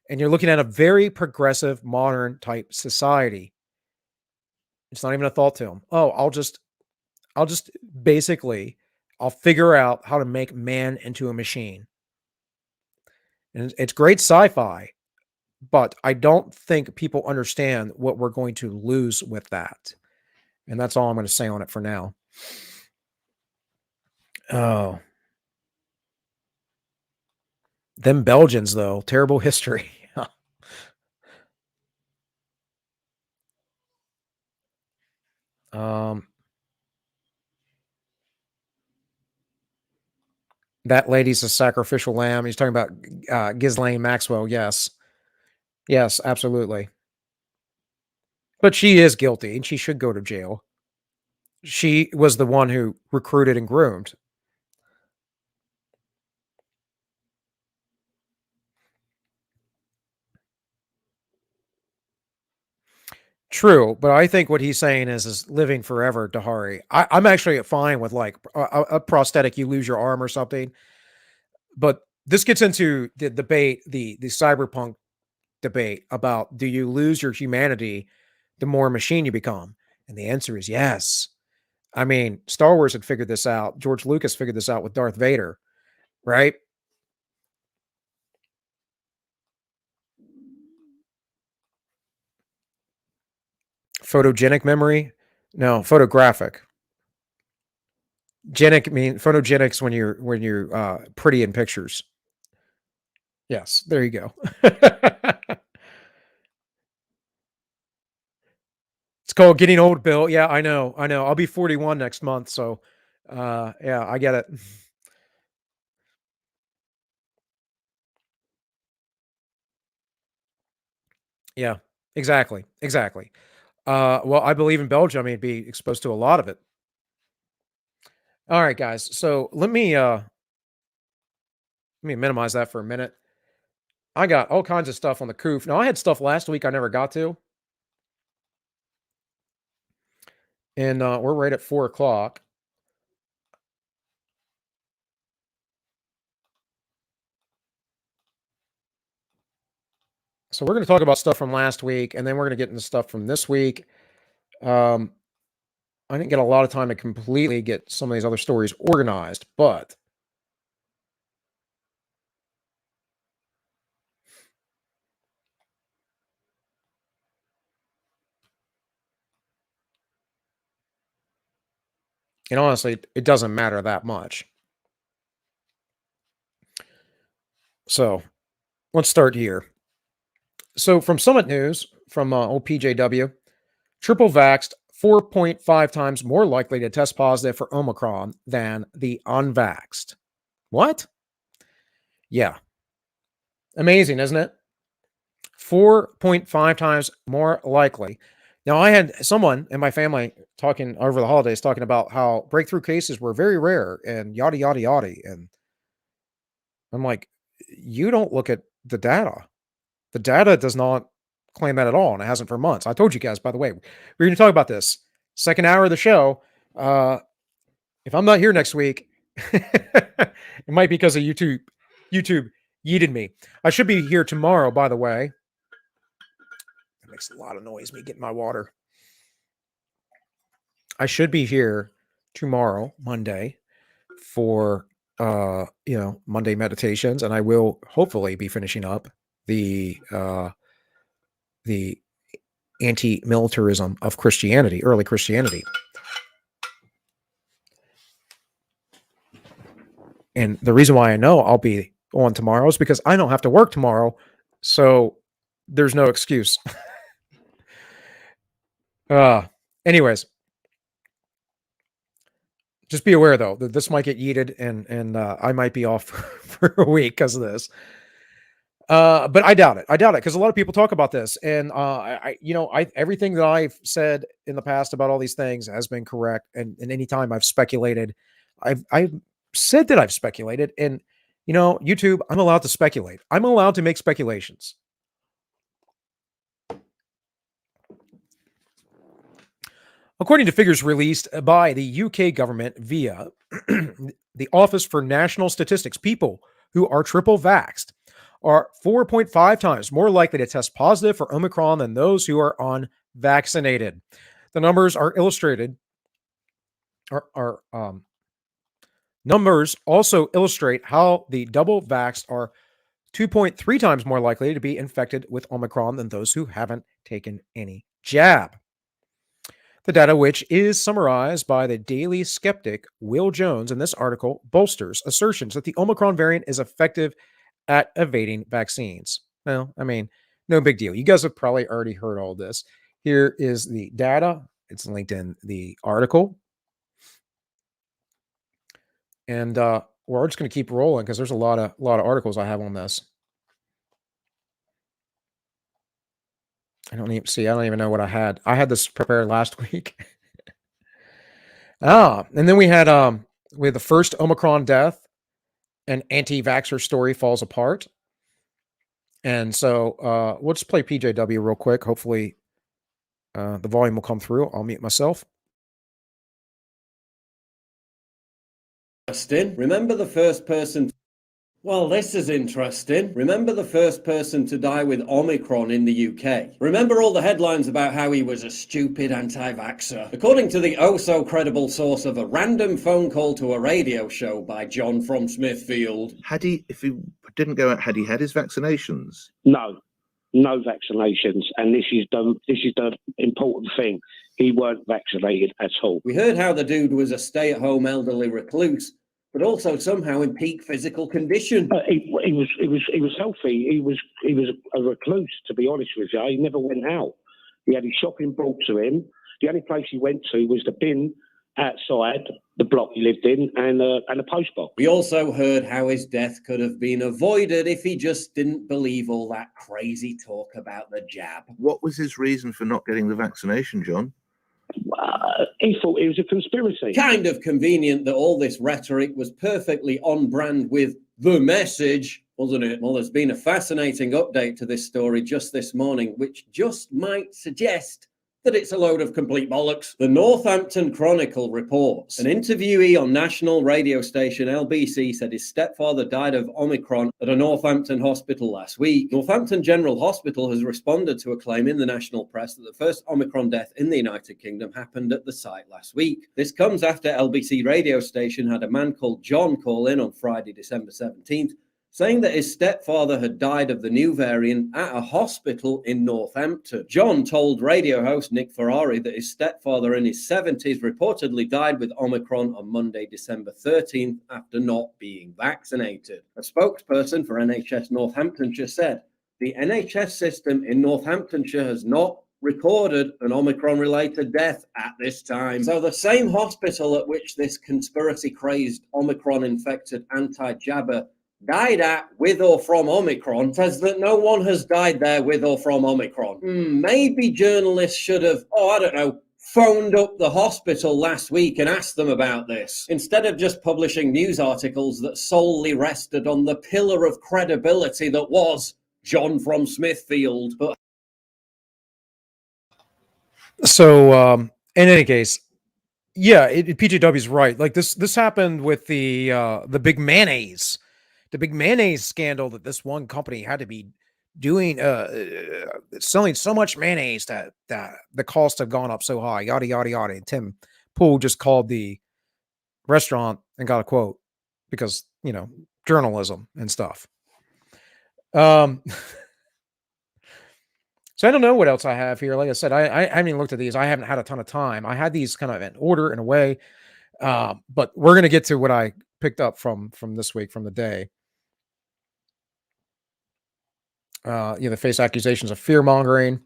And you're looking at a very progressive, modern type society. It's not even a thought to him. Oh, I'll just basically, I'll figure out how to make man into a machine. And it's great sci-fi, but I don't think people understand what we're going to lose with that. And that's all I'm going to say on it for now. Oh, them Belgians, though, terrible history. Um, that lady's a sacrificial lamb. He's talking about Ghislaine Maxwell. Yes. Yes, absolutely. But she is guilty and she should go to jail. She was the one who recruited and groomed. True, but I think what he's saying is living forever, Dahari. I'm actually fine with like a prosthetic. You lose your arm or something, but this gets into the debate, the cyberpunk debate about do you lose your humanity the more machine you become? And the answer is yes. I mean, Star Wars had figured this out. George Lucas figured this out with Darth Vader, right? Photogenic memory? No, photographic. Genic mean photogenics when you're pretty in pictures. Yes, there you go. It's called getting old, Bill. Yeah, I know. I know. I'll be 41 next month, so yeah, I get it. Yeah, exactly. Exactly. Well, I believe in Belgium, you'd be exposed to a lot of it. All right, guys. So let me minimize that for a minute. I got all kinds of stuff on the coof. Now I had stuff last week I never got to, and we're right at 4 o'clock. So we're going to talk about stuff from last week, and then we're going to get into stuff from this week. Um, I didn't get a lot of time to completely get some of these other stories organized, but and honestly, it doesn't matter that much. So let's start here. So from Summit News, from OPJW, triple vaxxed 4.5 times more likely to test positive for Omicron than the unvaxxed. What? Yeah. Amazing, isn't it? 4.5 times more likely. Now, I had someone in my family talking over the holidays talking about how breakthrough cases were very rare and yada, yada, yada. And I'm like, you don't look at the data. The data does not claim that at all, and it hasn't for months. I told you guys, by the way, we're going to talk about this. Second hour of the show. If I'm not here next week, it might be because of YouTube. YouTube yeeted me. I should be here tomorrow, by the way. That makes a lot of noise, me getting my water. I should be here tomorrow, Monday, for Monday meditations, and I will hopefully be finishing up the anti-militarism of Christianity, early Christianity. And the reason why I know I'll be on tomorrow is because I don't have to work tomorrow, so there's no excuse. Anyways, just be aware though that this might get yeeted, and I might be off for a week because of this. But I doubt it. I doubt it because a lot of people talk about this, and everything that I've said in the past about all these things has been correct. And any time I've speculated, I've said that I've speculated, and YouTube, I'm allowed to speculate. I'm allowed to make speculations. According to figures released by the UK government via the Office for National Statistics, people who are triple vaxxed are 4.5 times more likely to test positive for Omicron than those who are unvaccinated. The numbers are illustrated. Numbers also illustrate how the double vaxxed are 2.3 times more likely to be infected with Omicron than those who haven't taken any jab. The data, which is summarized by the Daily Skeptic Will Jones in this article, bolsters assertions that the Omicron variant is effective at evading vaccines. Well, I mean, no big deal. You guys have probably already heard all this. Here is the data It's linked in the article. And we're just going to keep rolling because there's a lot of articles I have on this. I don't even know what I had. I had this prepared last week. And then we had the first Omicron death. An anti-vaxxer story falls apart. And so we'll just play PJW real quick. Hopefully the volume will come through. I'll mute myself. Remember the first person... Well, this is interesting. Remember the first person to die with Omicron in the UK? Remember all the headlines about how he was a stupid anti-vaxxer? According to the oh-so-credible source of a random phone call to a radio show by John from Smithfield. If he didn't go out, had he had his vaccinations? No vaccinations, and this is the important thing. He weren't vaccinated at all. We heard how the dude was a stay-at-home elderly recluse, but also somehow in peak physical condition. He was healthy. He was a recluse, to be honest with you. He never went out. He had his shopping brought to him. The only place he went to was the bin outside the block he lived in and a post box. We also heard how his death could have been avoided if he just didn't believe all that crazy talk about the jab. What was his reason for not getting the vaccination, John? He thought it was a conspiracy. Kind of convenient that all this rhetoric was perfectly on brand with the message, wasn't it? Well, there's been a fascinating update to this story just this morning, which just might suggest that it's a load of complete bollocks. The Northampton Chronicle reports an interviewee on national radio station LBC said his stepfather died of Omicron at a Northampton hospital last week. Northampton General Hospital has responded to a claim in the national press that the first Omicron death in the United Kingdom happened at the site last week. This comes after LBC radio station had a man called John call in on Friday, December 17th, saying that his stepfather had died of the new variant at a hospital in Northampton. John told radio host Nick Ferrari that his stepfather in his 70s reportedly died with Omicron on Monday, December 13th, after not being vaccinated. A spokesperson for NHS Northamptonshire said, the NHS system in Northamptonshire has not recorded an Omicron-related death at this time. So the same hospital at which this conspiracy-crazed Omicron-infected anti-jabber died at, with or from Omicron, says that no one has died there with or from Omicron. Maybe journalists should have, phoned up the hospital last week and asked them about this, instead of just publishing news articles that solely rested on the pillar of credibility that was John from Smithfield. But so, in any case, yeah, PJW's right. Like this happened with the big mayonnaise. The big mayonnaise scandal that this one company had to be doing, selling so much mayonnaise that the costs have gone up so high, yada, yada, yada. And Tim Pool just called the restaurant and got a quote because, journalism and stuff. So I don't know what else I have here. Like I said, I haven't even looked at these. I haven't had a ton of time. I had these kind of in order in a way, but we're going to get to what I picked up from this week, from the day. They face accusations of fear mongering.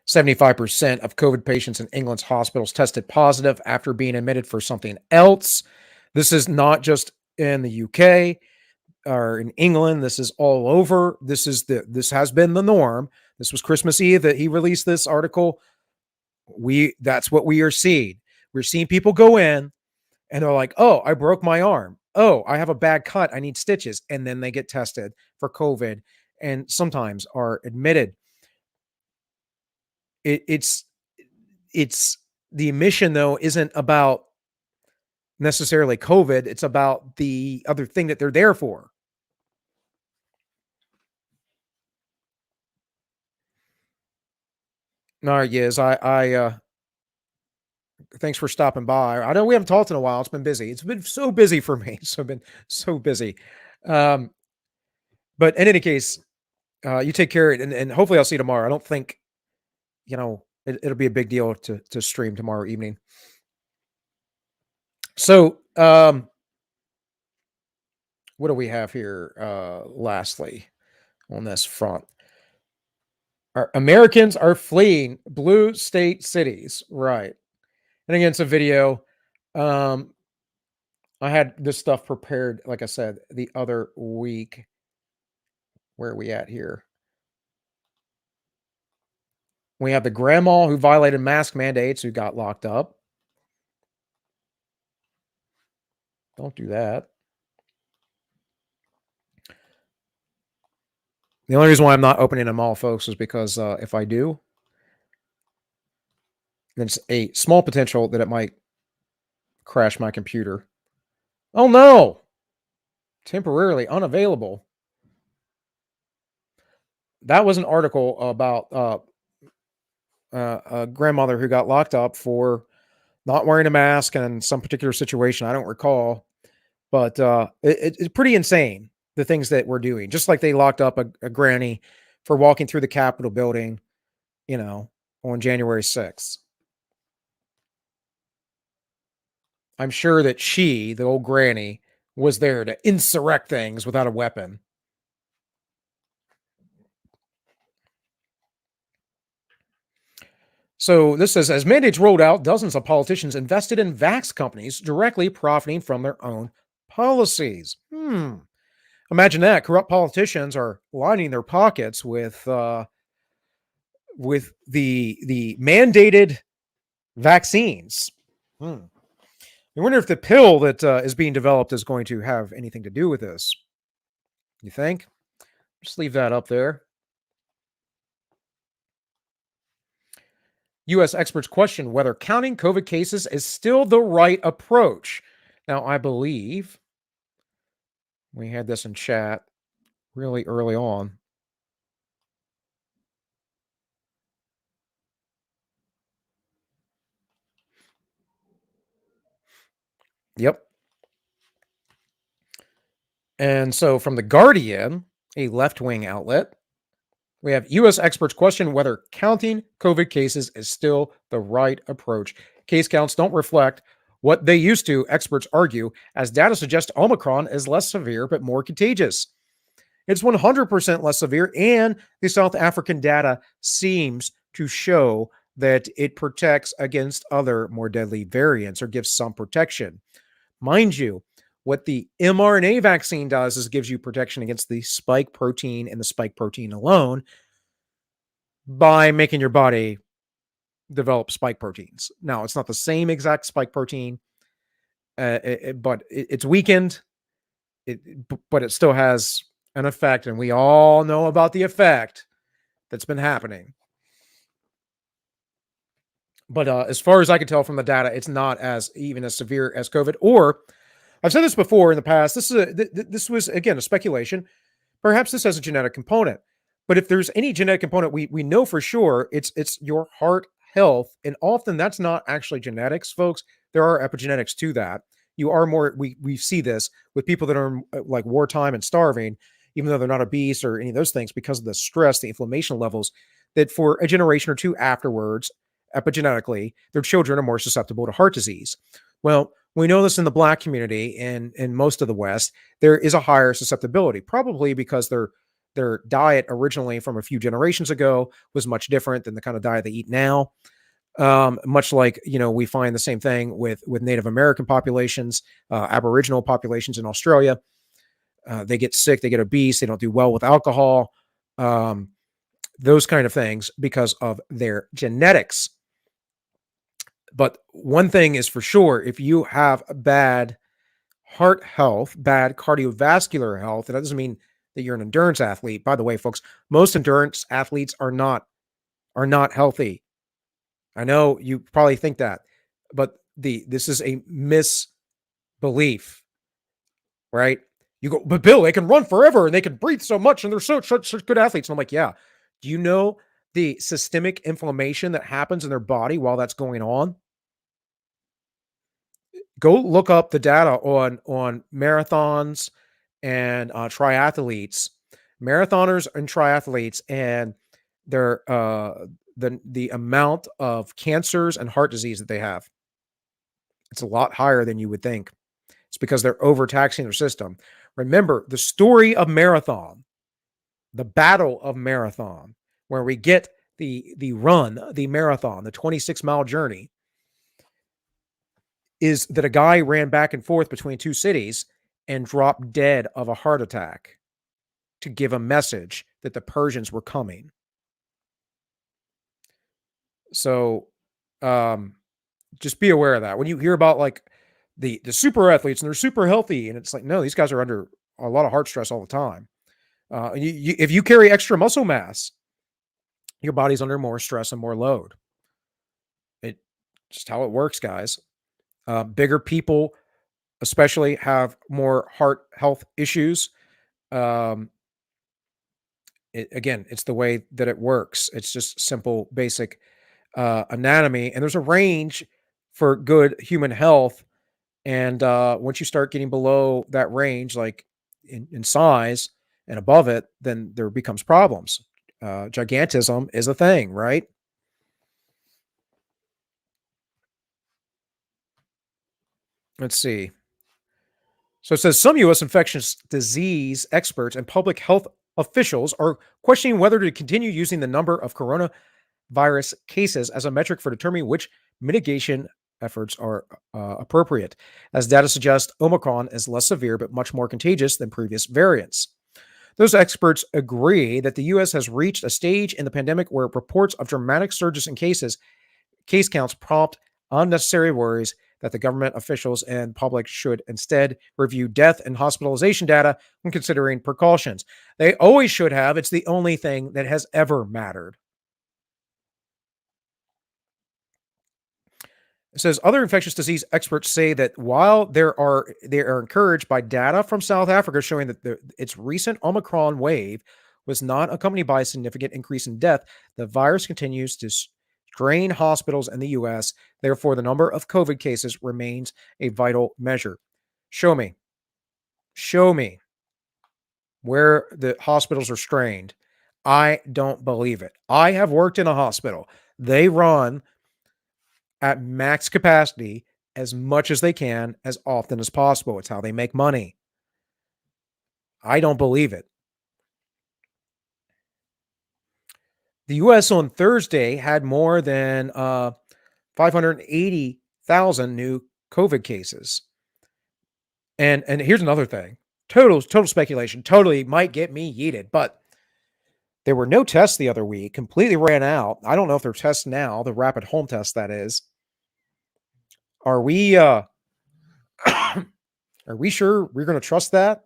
75% of COVID patients in England's hospitals tested positive after being admitted for something else. This is not just in the UK or in England. This is all over. This has been the norm. This was Christmas Eve that he released this article. That's what we are seeing. We're seeing people go in and they're like, oh, I broke my arm. Oh, I have a bad cut. I need stitches. And then they get tested for COVID and sometimes are admitted. It's the admission, though, isn't about necessarily COVID. It's about the other thing that they're there for. All right, yes, I thanks for stopping by. I know we haven't talked in a while. It's been busy. It's been so busy for me. So been so busy. But in any case, you take care, and hopefully I'll see you tomorrow. I don't think, it'll be a big deal to stream tomorrow evening. So, what do we have here? Lastly, on this front. Americans are fleeing blue state cities. Right. And again, it's a video. I had this stuff prepared, like I said, the other week. Where are we at here? We have the grandma who violated mask mandates who got locked up. Don't do that. The only reason why I'm not opening them all, folks, is because if I do, there's a small potential that it might crash my computer. Oh no! Temporarily unavailable. That was an article about a grandmother who got locked up for not wearing a mask in some particular situation. I don't recall, but it's pretty insane, the things that we're doing. Just like they locked up a granny for walking through the Capitol building, on January 6th. I'm sure that she, the old granny, was there to insurrect things without a weapon. So this says, as mandates rolled out, dozens of politicians invested in vax companies directly profiting from their own policies. Imagine that. Corrupt politicians are lining their pockets with the mandated vaccines. I wonder if the pill that is being developed is going to have anything to do with this. You think? Just leave that up there. U.S. experts question whether counting COVID cases is still the right approach. Now, I believe we had this in chat really early on. Yep. And so from The Guardian, a left-wing outlet, we have U.S. experts question whether counting COVID cases is still the right approach. Case counts don't reflect what they used to, experts argue, as data suggests Omicron is less severe but more contagious. It's 100% less severe, and the South African data seems to show that it protects against other more deadly variants or gives some protection. Mind you, what the mRNA vaccine does is gives you protection against the spike protein and the spike protein alone by making your body develop spike proteins. Now, it's not the same exact spike protein, but it's weakened, but it still has an effect, and we all know about the effect that's been happening. But as far as I can tell from the data, it's not as severe as COVID. Or I've said this before in the past. This was again a speculation. Perhaps this has a genetic component. But if there's any genetic component, we know for sure it's your heart health, and often that's not actually genetics, folks. There are epigenetics to that. You are more. We see this with people that are like wartime and starving, even though they're not obese or any of those things, because of the stress, the inflammation levels, that for a generation or two afterwards, epigenetically, their children are more susceptible to heart disease. Well, we know this in the Black community and in most of the West, there is a higher susceptibility, probably because their diet originally from a few generations ago was much different than the kind of diet they eat now. Much like, we find the same thing with Native American populations, Aboriginal populations in Australia. They get sick, they get obese, they don't do well with alcohol, those kind of things because of their genetics. But one thing is for sure, if you have bad heart health, bad cardiovascular health, and that doesn't mean that you're an endurance athlete. By the way, folks, most endurance athletes are not healthy. I know you probably think that, but this is a misbelief, right? You go, but Bill, they can run forever and they can breathe so much and they're such good athletes. And I'm like, yeah. Do you know the systemic inflammation that happens in their body while that's going on? Go look up the data on marathons and triathletes, marathoners and triathletes, and their the amount of cancers and heart disease that they have. It's a lot higher than you would think. It's because they're overtaxing their system. Remember, the story of Marathon, the battle of Marathon, where we get the run, the marathon, the 26-mile journey, is that a guy ran back and forth between two cities and dropped dead of a heart attack to give a message that the Persians were coming. So just be aware of that. When you hear about like the super athletes and they're super healthy, and it's like, no, these guys are under a lot of heart stress all the time. If you carry extra muscle mass, your body's under more stress and more load. It just how it works, guys. Bigger people, especially, have more heart health issues. Again, it's the way that it works. It's just simple, basic anatomy, and there's a range for good human health. And once you start getting below that range, like in size and above it, then there becomes problems. Gigantism is a thing, right? Let's see. So it says some U.S. infectious disease experts and public health officials are questioning whether to continue using the number of coronavirus cases as a metric for determining which mitigation efforts are appropriate. As data suggests, Omicron is less severe but much more contagious than previous variants. Those experts agree that the U.S. has reached a stage in the pandemic where reports of dramatic surges in case counts prompt unnecessary worries that the government officials and public should instead review death and hospitalization data when considering precautions. They always should have. It's the only thing that has ever mattered. It says other infectious disease experts say that while they are encouraged by data from South Africa showing that its recent Omicron wave was not accompanied by a significant increase in death, the virus continues to strain hospitals in the U.S. Therefore, the number of COVID cases remains a vital measure. Show me where the hospitals are strained. I don't believe it. I have worked in a hospital. They run at max capacity as much as they can, as often as possible. It's how they make money. I don't believe it. The U.S. on Thursday had more than 580,000 new COVID cases. And here's another thing. Total speculation. Totally might get me yeeted, but there were no tests the other week. Completely ran out. I don't know if they're tests now, the rapid home test, that is. Are we are we sure we're going to trust that?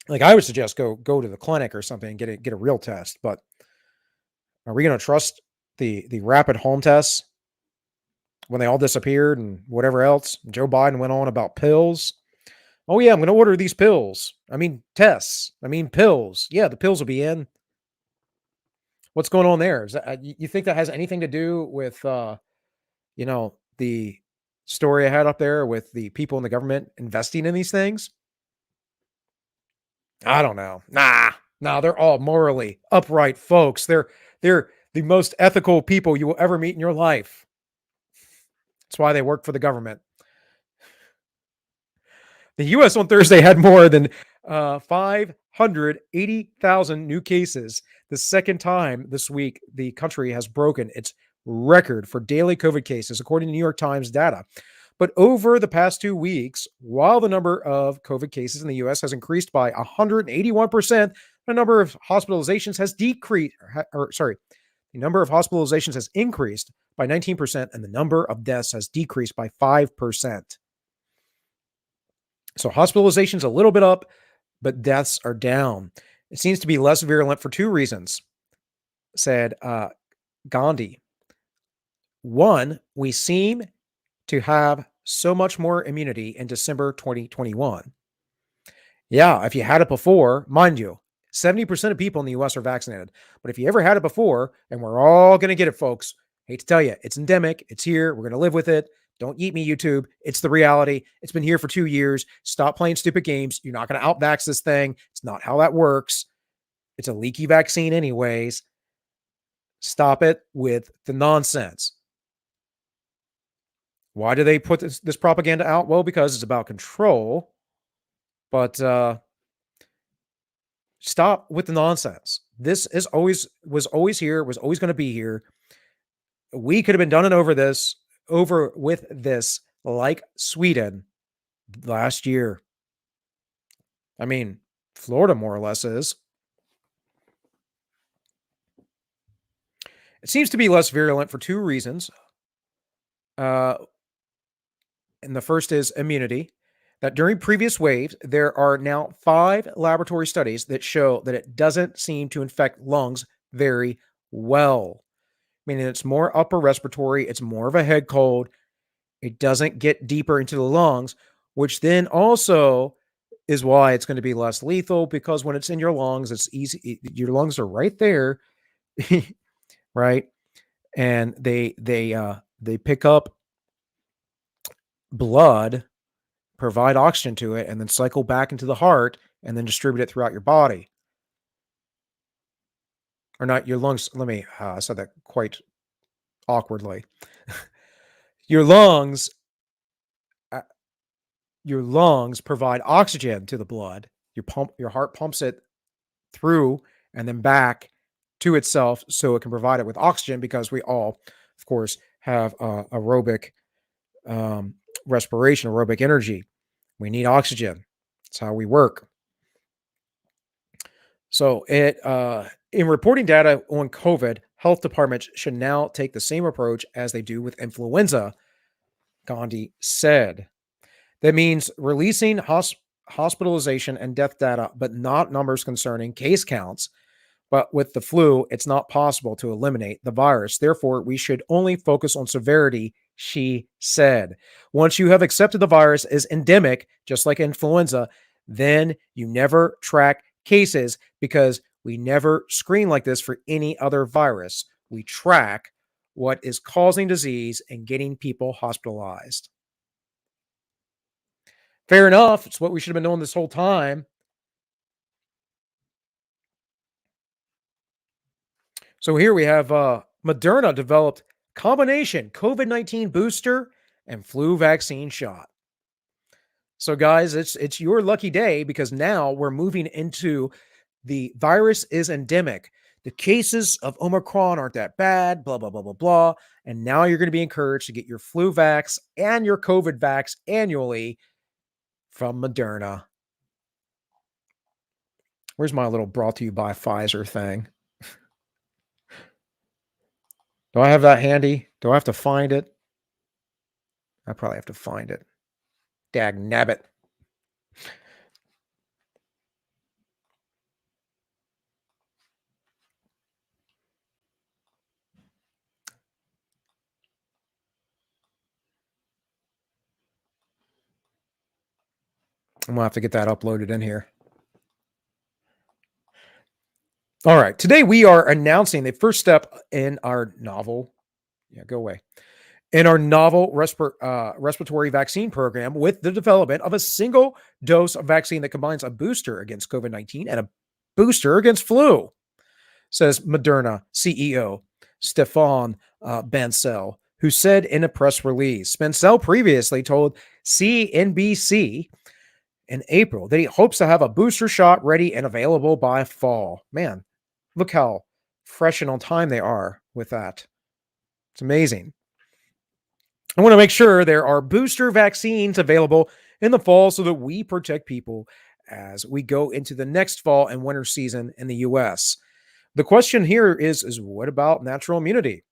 Like, I would suggest go to the clinic or something and get a real test, but are we going to trust the rapid home tests when they all disappeared and whatever else? Joe Biden went on about pills. Oh yeah, I'm going to order these pills. I mean tests. I mean pills. Yeah, the pills will be in. What's going on there? Is that, you think that has anything to do with the story I had up there with the people in the government investing in these things? I don't know. Nah, they're all morally upright folks. They're the most ethical people you will ever meet in your life. That's why they work for the government. The U.S. on Thursday had more than 580,000 new cases. The second time this week the country has broken its record for daily COVID cases, according to New York Times data. But over the past 2 weeks, while the number of COVID cases in the U.S. has increased by 181%, the number of hospitalizations has decreased, the number of hospitalizations has increased by 19%, and the number of deaths has decreased by 5%. So hospitalizations a little bit up, but deaths are down. It seems to be less virulent for two reasons, said Gandhi. One, we seem to have so much more immunity in December 2021. Yeah, if you had it before, mind you, 70% of people in the U.S. are vaccinated. But if you ever had it before, and we're all going to get it, folks, hate to tell you, it's endemic. It's here. We're going to live with it. Don't eat me, YouTube. It's the reality. It's been here for 2 years. Stop playing stupid games. You're not going to outvax this thing. It's not how that works. It's a leaky vaccine anyways. Stop it with the nonsense. Why do they put this propaganda out? Well, because it's about control. But stop with the nonsense. This was always here, was always going to be here. We could have been done over with this like Sweden last year. I mean, Florida more or less is. It seems to be less virulent for two reasons. And the first is immunity. That during previous waves, there are now 5 laboratory studies that show that it doesn't seem to infect lungs very well. Meaning it's more upper respiratory, it's more of a head cold. It doesn't get deeper into the lungs, which then also is why it's going to be less lethal, because when it's in your lungs, it's easy. Your lungs are right there, right? And they pick up blood, provide oxygen to it, and then cycle back into the heart and then distribute it throughout your body. Or not your lungs. Let me, I said that quite awkwardly. Your lungs provide oxygen to the blood. Your heart pumps it through and then back to itself so it can provide it with oxygen, because we all, of course, have aerobic respiration, aerobic energy. We need oxygen. That's how we work. So in reporting data on COVID, health departments should now take the same approach as they do with influenza, Gandhi said. That means releasing hospitalization and death data, but not numbers concerning case counts. But with the flu, it's not possible to eliminate the virus. Therefore, we should only focus on severity, she said. Once you have accepted the virus is endemic, just like influenza, then you never track cases, because we never screen like this for any other virus. We track what is causing disease and getting people hospitalized. Fair enough. It's what we should have been doing this whole time. So here we have Moderna developed combination COVID-19 booster and flu vaccine shot. So guys, it's your lucky day, because now we're moving into the virus is endemic. The cases of Omicron aren't that bad, blah, blah, blah, blah, blah. And now you're going to be encouraged to get your flu vax and your COVID vax annually from Moderna. Where's my little brought to you by Pfizer thing? Do I have that handy? Do I have to find it? I probably have to find it. Dag nabbit. I'm going to have to get that uploaded in here. All right. Today we are announcing the first step in our novel. Yeah, go away. In our novel respiratory vaccine program, with the development of a single dose of vaccine that combines a booster against COVID-19 and a booster against flu, says Moderna CEO Stefan Bancel, who said in a press release. Bancel previously told CNBC in April that he hopes to have a booster shot ready and available by fall. Man, look how fresh and on time they are with that. It's amazing. I want to make sure there are booster vaccines available in the fall so that we protect people as we go into the next fall and winter season in the U.S. The question here is what about natural immunity?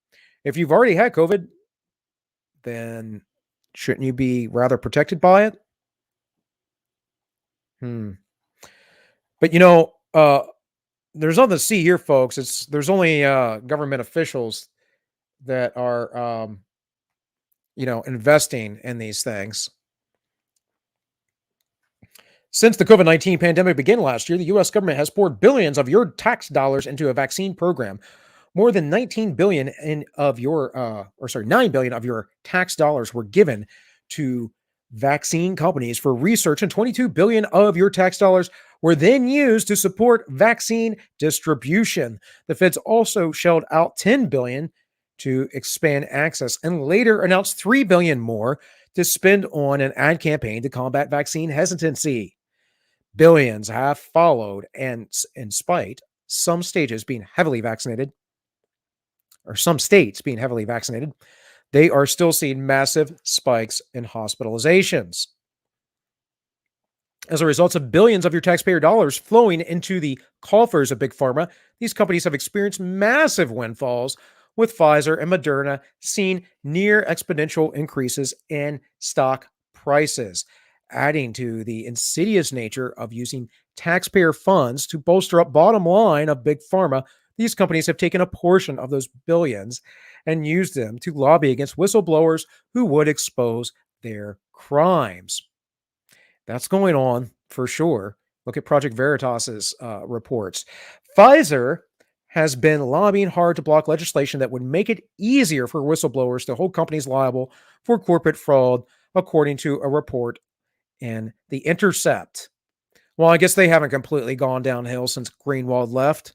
If you've already had COVID, then shouldn't you be rather protected by it? But there's nothing to see here, folks. There's only government officials that are investing in these things. Since the COVID-19 pandemic began last year, the U.S. government has poured billions of your tax dollars into a vaccine program. More than 19 billion of your 9 billion of your tax dollars were given to vaccine companies for research, and 22 billion of your tax dollars were then used to support vaccine distribution. The feds also shelled out 10 billion to expand access, and later announced 3 billion more to spend on an ad campaign to combat vaccine hesitancy. Billions have followed, and in spite some stages being heavily vaccinated, or some states being heavily vaccinated, they are still seeing massive spikes in hospitalizations. As a result of billions of your taxpayer dollars flowing into the coffers of Big Pharma, these companies have experienced massive windfalls, with Pfizer and Moderna seeing near exponential increases in stock prices, adding to the insidious nature of using taxpayer funds to bolster up bottom line of Big Pharma. These companies have taken a portion of those billions and used them to lobby against whistleblowers who would expose their crimes. That's going on for sure. Look at Project Veritas's reports. Pfizer has been lobbying hard to block legislation that would make it easier for whistleblowers to hold companies liable for corporate fraud, according to a report in The Intercept. Well, I guess they haven't completely gone downhill since Greenwald left.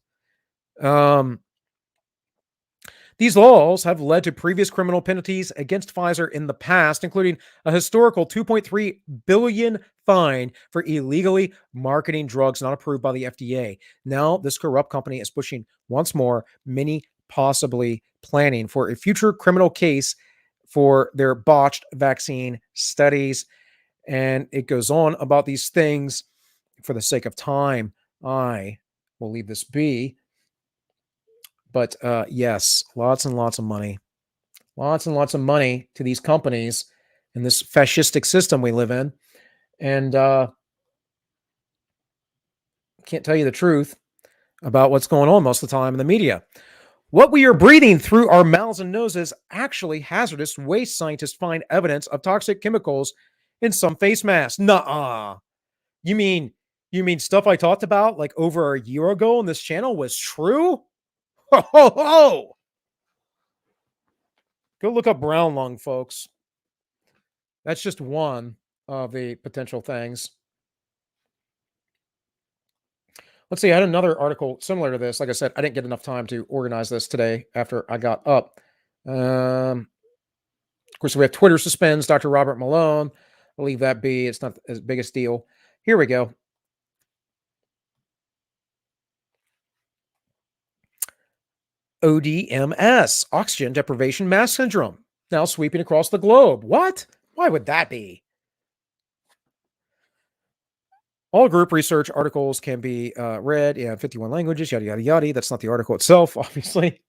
These laws have led to previous criminal penalties against Pfizer in the past, including a historical $2.3 billion fine for illegally marketing drugs not approved by the FDA. Now, this corrupt company is pushing once more, many possibly planning for a future criminal case for their botched vaccine studies. And it goes on about these things. For the sake of time, I will leave this be. But yes, lots and lots of money. Lots and lots of money to these companies in this fascistic system we live in. And can't tell you the truth about what's going on most of the time in the media. What we are breathing through our mouths and noses actually hazardous waste. Scientists find evidence of toxic chemicals in some face masks. Nuh-uh. You mean stuff I talked about like over a year ago on this channel was true? Ho, ho, ho. Go look up brown lung, folks. That's just one of the potential things. Let's see. I had another article similar to this. Like I said, I didn't get enough time to organize this today after I got up. Of course, we have Twitter suspends Dr. Robert Malone. I'll leave that be. It's not as big a deal. Here we go. ODMS, oxygen deprivation mask syndrome, now sweeping across the globe. What? Why would that be? All group research articles can be read in 51 languages, yada, yada, yada. That's not the article itself, obviously.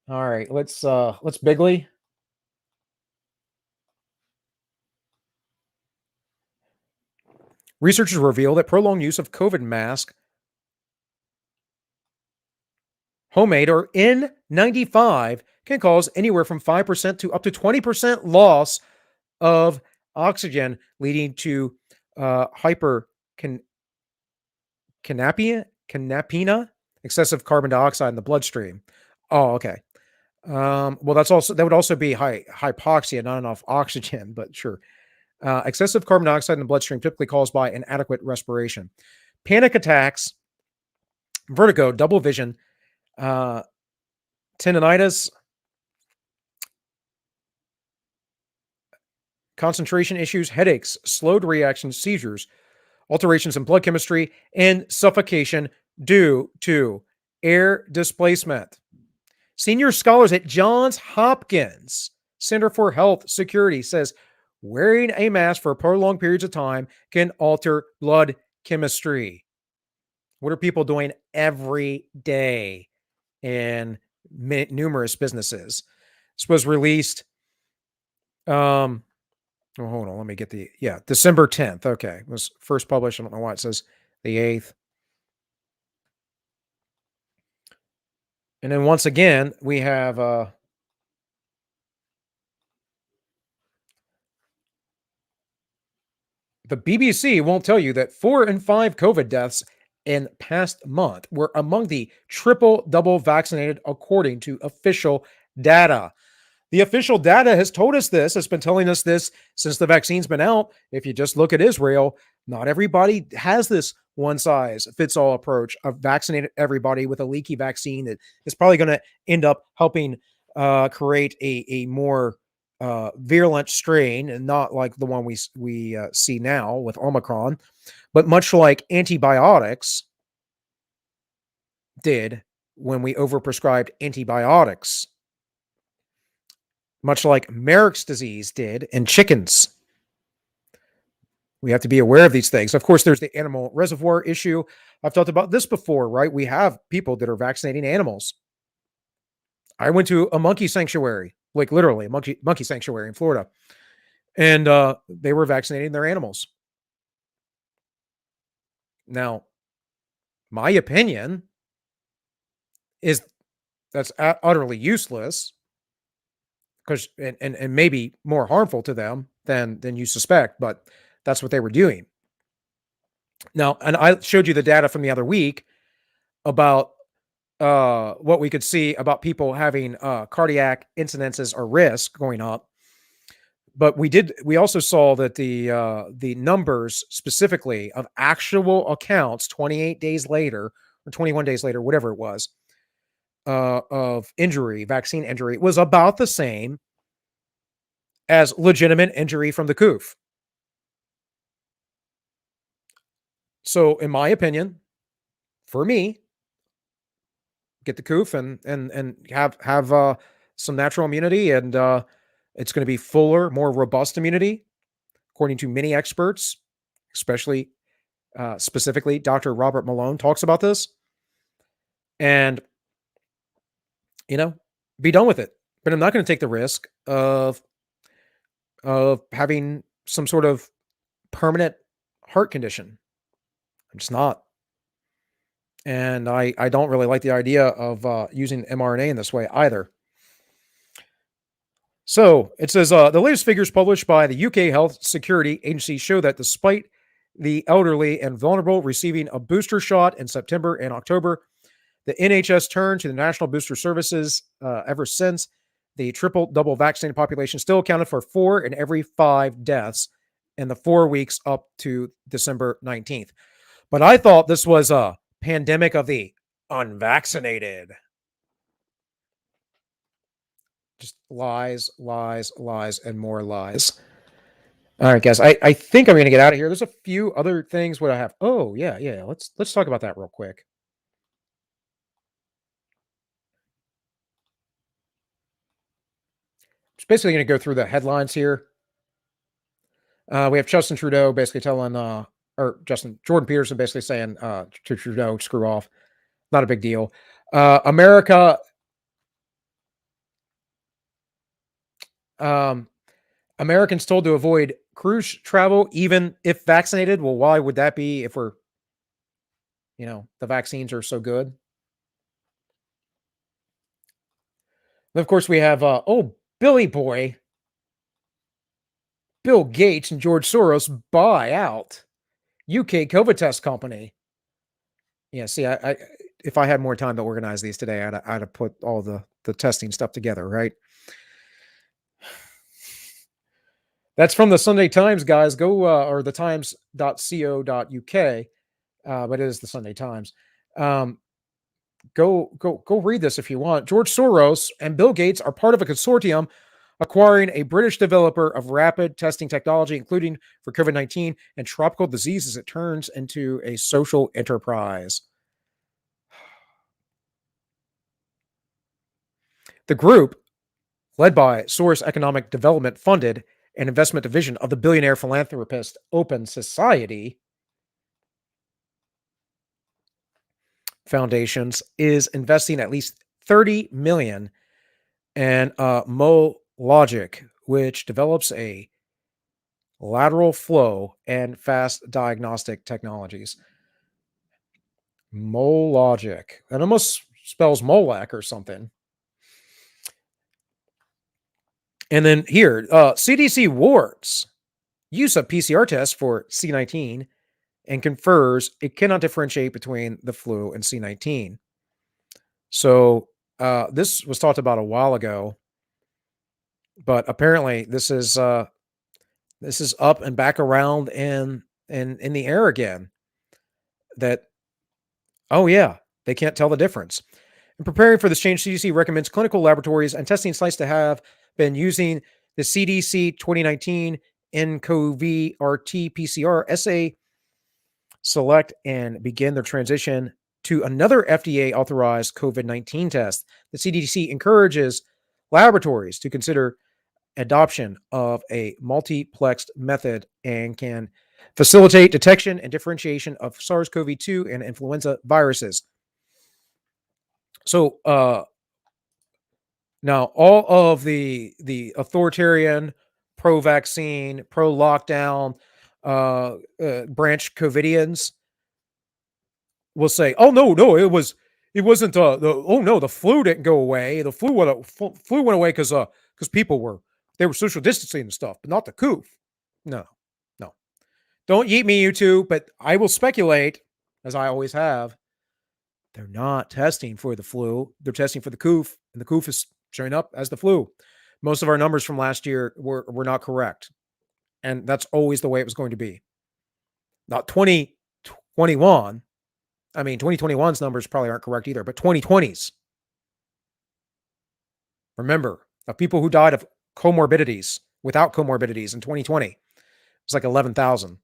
All right, let's Bigly. Researchers reveal that prolonged use of COVID mask, homemade or N95, can cause anywhere from 5% to up to 20% loss of oxygen, leading to hypercapnia, excessive carbon dioxide in the bloodstream. Oh, okay. Well, that would also be hypoxia, not enough oxygen, but sure. Excessive carbon dioxide in the bloodstream, typically caused by inadequate respiration. Panic attacks, vertigo, double vision, tendinitis, concentration issues, headaches, slowed reactions, seizures, alterations in blood chemistry, and suffocation due to air displacement. Senior scholars at Johns Hopkins Center for Health Security says wearing a mask for prolonged periods of time can alter blood chemistry. What are people doing every day in numerous businesses? This was released. Hold on. Let me get December 10th. Okay. It was first published. I don't know why it says the 8th. And then once again, we have the BBC won't tell you that 4 in 5 COVID deaths in past month were among the triple-double vaccinated, according to official data. The official data has told us this. It's been telling us this since the vaccine's been out. If you just look at Israel, not everybody has this one-size-fits-all approach of vaccinating everybody with a leaky vaccine that is probably going to end up helping create a more virulent strain, and not like the one we see now with Omicron, but much like antibiotics, did when we overprescribed antibiotics, much like Merrick's disease did in chickens. We have to be aware of these things. Of course, there's the animal reservoir issue. I've talked about this before, right? We have people that are vaccinating animals. I went to a monkey sanctuary, like literally a monkey sanctuary in Florida, and they were vaccinating their animals. Now, my opinion is that's utterly useless, because and maybe more harmful to them than you suspect, but that's what they were doing. Now, and I showed you the data from the other week about what we could see about people having cardiac incidences or risk going up. But we also saw that the numbers specifically of actual accounts 28 days later or 21 days later, whatever it was, of injury, vaccine injury, was about the same as legitimate injury from the coof. So, in my opinion, for me, get the coof and have some natural immunity, and it's going to be fuller, more robust immunity, according to many experts, especially specifically Dr. Robert Malone talks about this. And be done with it. But I'm not going to take the risk of having some sort of permanent heart condition. I'm just not. And I don't really like the idea of using mRNA in this way either. So it says the latest figures published by the UK Health Security Agency show that despite the elderly and vulnerable receiving a booster shot in September and October, the NHS turned to the National Booster Services ever since. The triple-double vaccinated population still accounted for 4 in every 5 deaths in the 4 weeks up to December 19th. But I thought this was a pandemic of the unvaccinated. Just lies, lies, lies, and more lies. All right, guys, I think I'm going to get out of here. There's a few other things. What I have. Oh, yeah. Let's talk about that real quick. Just basically going to go through the headlines here. We have Justin Trudeau basically telling, Jordan Peterson basically saying to Trudeau, screw off. Not a big deal. Americans told to avoid cruise travel, even if vaccinated. Well, why would that be if we're, the vaccines are so good? And of course, we have, Billy Boy, Bill Gates and George Soros buy out UK COVID test company. Yeah, see, I if I had more time to organize these today, I'd have put all the testing stuff together, right? That's from the Sunday Times, guys. Go or the times.co.uk, but it is the Sunday Times. Go read this if you want. George Soros and Bill Gates are part of a consortium acquiring a British developer of rapid testing technology, including for COVID-19 and tropical diseases. It turns into a social enterprise. The group, led by Source Economic Development, funded an investment division of the billionaire philanthropist Open Society Foundations, is investing at least $30 million in Logic, which develops a lateral flow and fast diagnostic technologies. Logic. That almost spells Molech or something. And then here, CDC warns use of PCR tests for C19 and confers it cannot differentiate between the flu and C19. So this was talked about a while ago, but apparently this is up and back around in the air again. That, oh yeah, they can't tell the difference. In preparing for this change, CDC recommends clinical laboratories and testing sites to have been using the CDC 2019 nCoV RT PCR assay select and begin their transition to another FDA authorized COVID-19 test. The CDC encourages laboratories to consider adoption of a multiplexed method and can facilitate detection and differentiation of SARS-CoV-2 and influenza viruses. So now all of the authoritarian, pro-vaccine, pro-lockdown branch COVIDians will say, "Oh no, it wasn't the flu didn't go away. The flu went away because people were social distancing and stuff, but not the coof." No. Don't yeet me, you two, but I will speculate, as I always have, they're not testing for the flu. They're testing for the coof, and the coof is showing up as the flu. Most of our numbers from last year were not correct, and that's always the way it was going to be. Not 2021. I mean, 2021's numbers probably aren't correct either, but 2020's. Remember, of people who died of comorbidities, without comorbidities in 2020, it's like 11,000.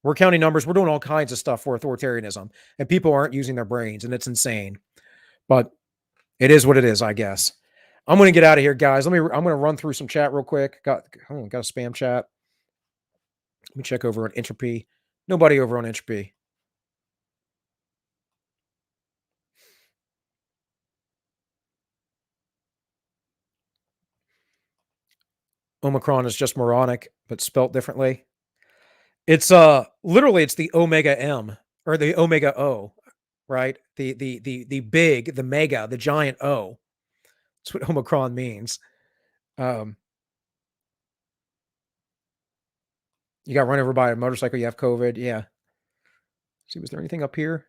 We're counting numbers. We're doing all kinds of stuff for authoritarianism, and people aren't using their brains, and it's insane. But it is what it is, I guess. I'm going to get out of here, guys. I'm going to run through some chat real quick. Got a spam chat. Let me check over on Entropy. Nobody over on Entropy. Omicron is just moronic, but spelt differently. It's literally it's the Omega M or the Omega O, right? The big, the mega, the giant O. That's what Omicron means. You got run over by a motorcycle, you have COVID. Yeah. See, was there anything up here?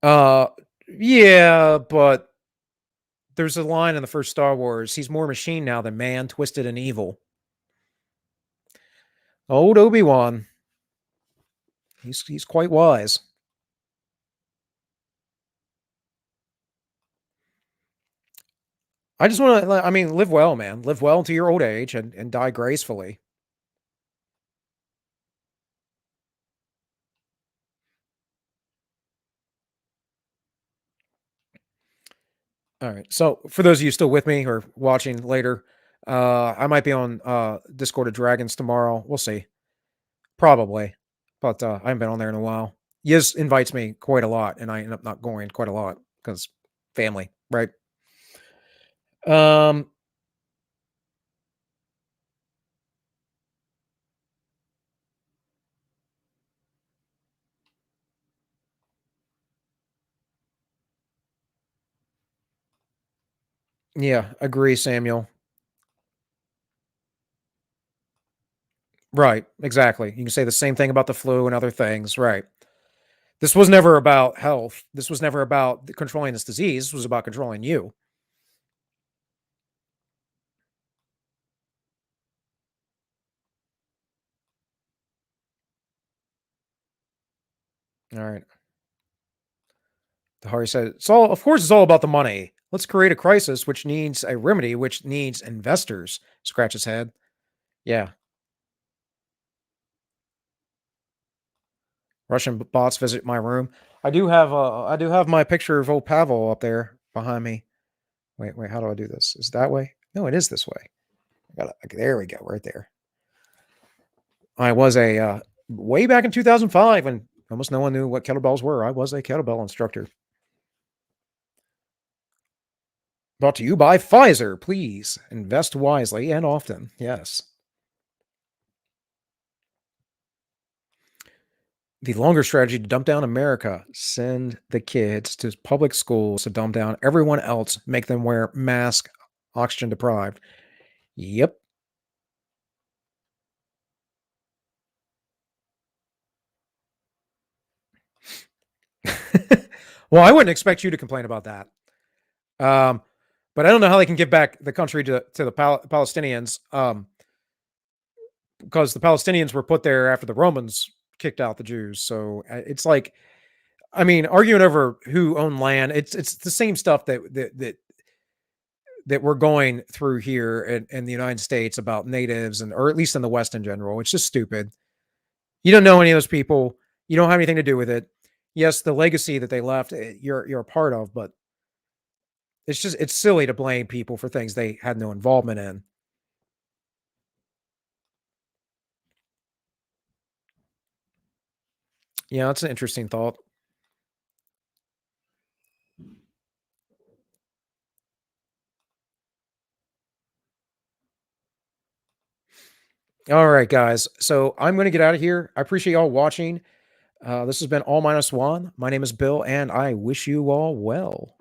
Yeah, but there's a line in the first Star Wars. He's more machine now than man, twisted and evil. Old Obi-Wan. He's quite wise. I just want to, live well, man. Live well into your old age and die gracefully. All right. So for those of you still with me or watching later, I might be on Discord of Dragons tomorrow. We'll see. Probably. But I haven't been on there in a while. Yiz invites me quite a lot, and I end up not going quite a lot because family, right? Yeah, agree, Samuel. Right, exactly. You can say the same thing about the flu and other things, right? This was never about health. This was never about controlling this disease. This was about controlling you. All right. The Hari said, of course, it's all about the money. Let's create a crisis which needs a remedy, which needs investors. Scratch his head. Yeah. Russian bots visit my room. I do have my picture of old Pavel up there behind me. Wait, how do I do this? Is it that way? No, it is this way. There we go, right there. I was way back in 2005 when almost no one knew what kettlebells were. I was a kettlebell instructor. Brought to you by Pfizer. Please invest wisely and often. Yes. The longer strategy to dump down America, send the kids to public schools to dumb down everyone else, make them wear masks, oxygen deprived. Yep. Well, I wouldn't expect you to complain about that. But I don't know how they can give back the country to the Palestinians, because the Palestinians were put there after the Romans kicked out the Jews. So it's like, arguing over who owned land. It's the same stuff that that we're going through here in the United States about natives, and or at least in the West in general. It's just stupid. You don't know any of those people. You don't have anything to do with it. Yes, the legacy that they left, you're a part of, but it's silly to blame people for things they had no involvement in. Yeah, that's an interesting thought. All right, guys. So I'm going to get out of here. I appreciate y'all watching. This has been AllMinusOne. My name is Bill, and I wish you all well.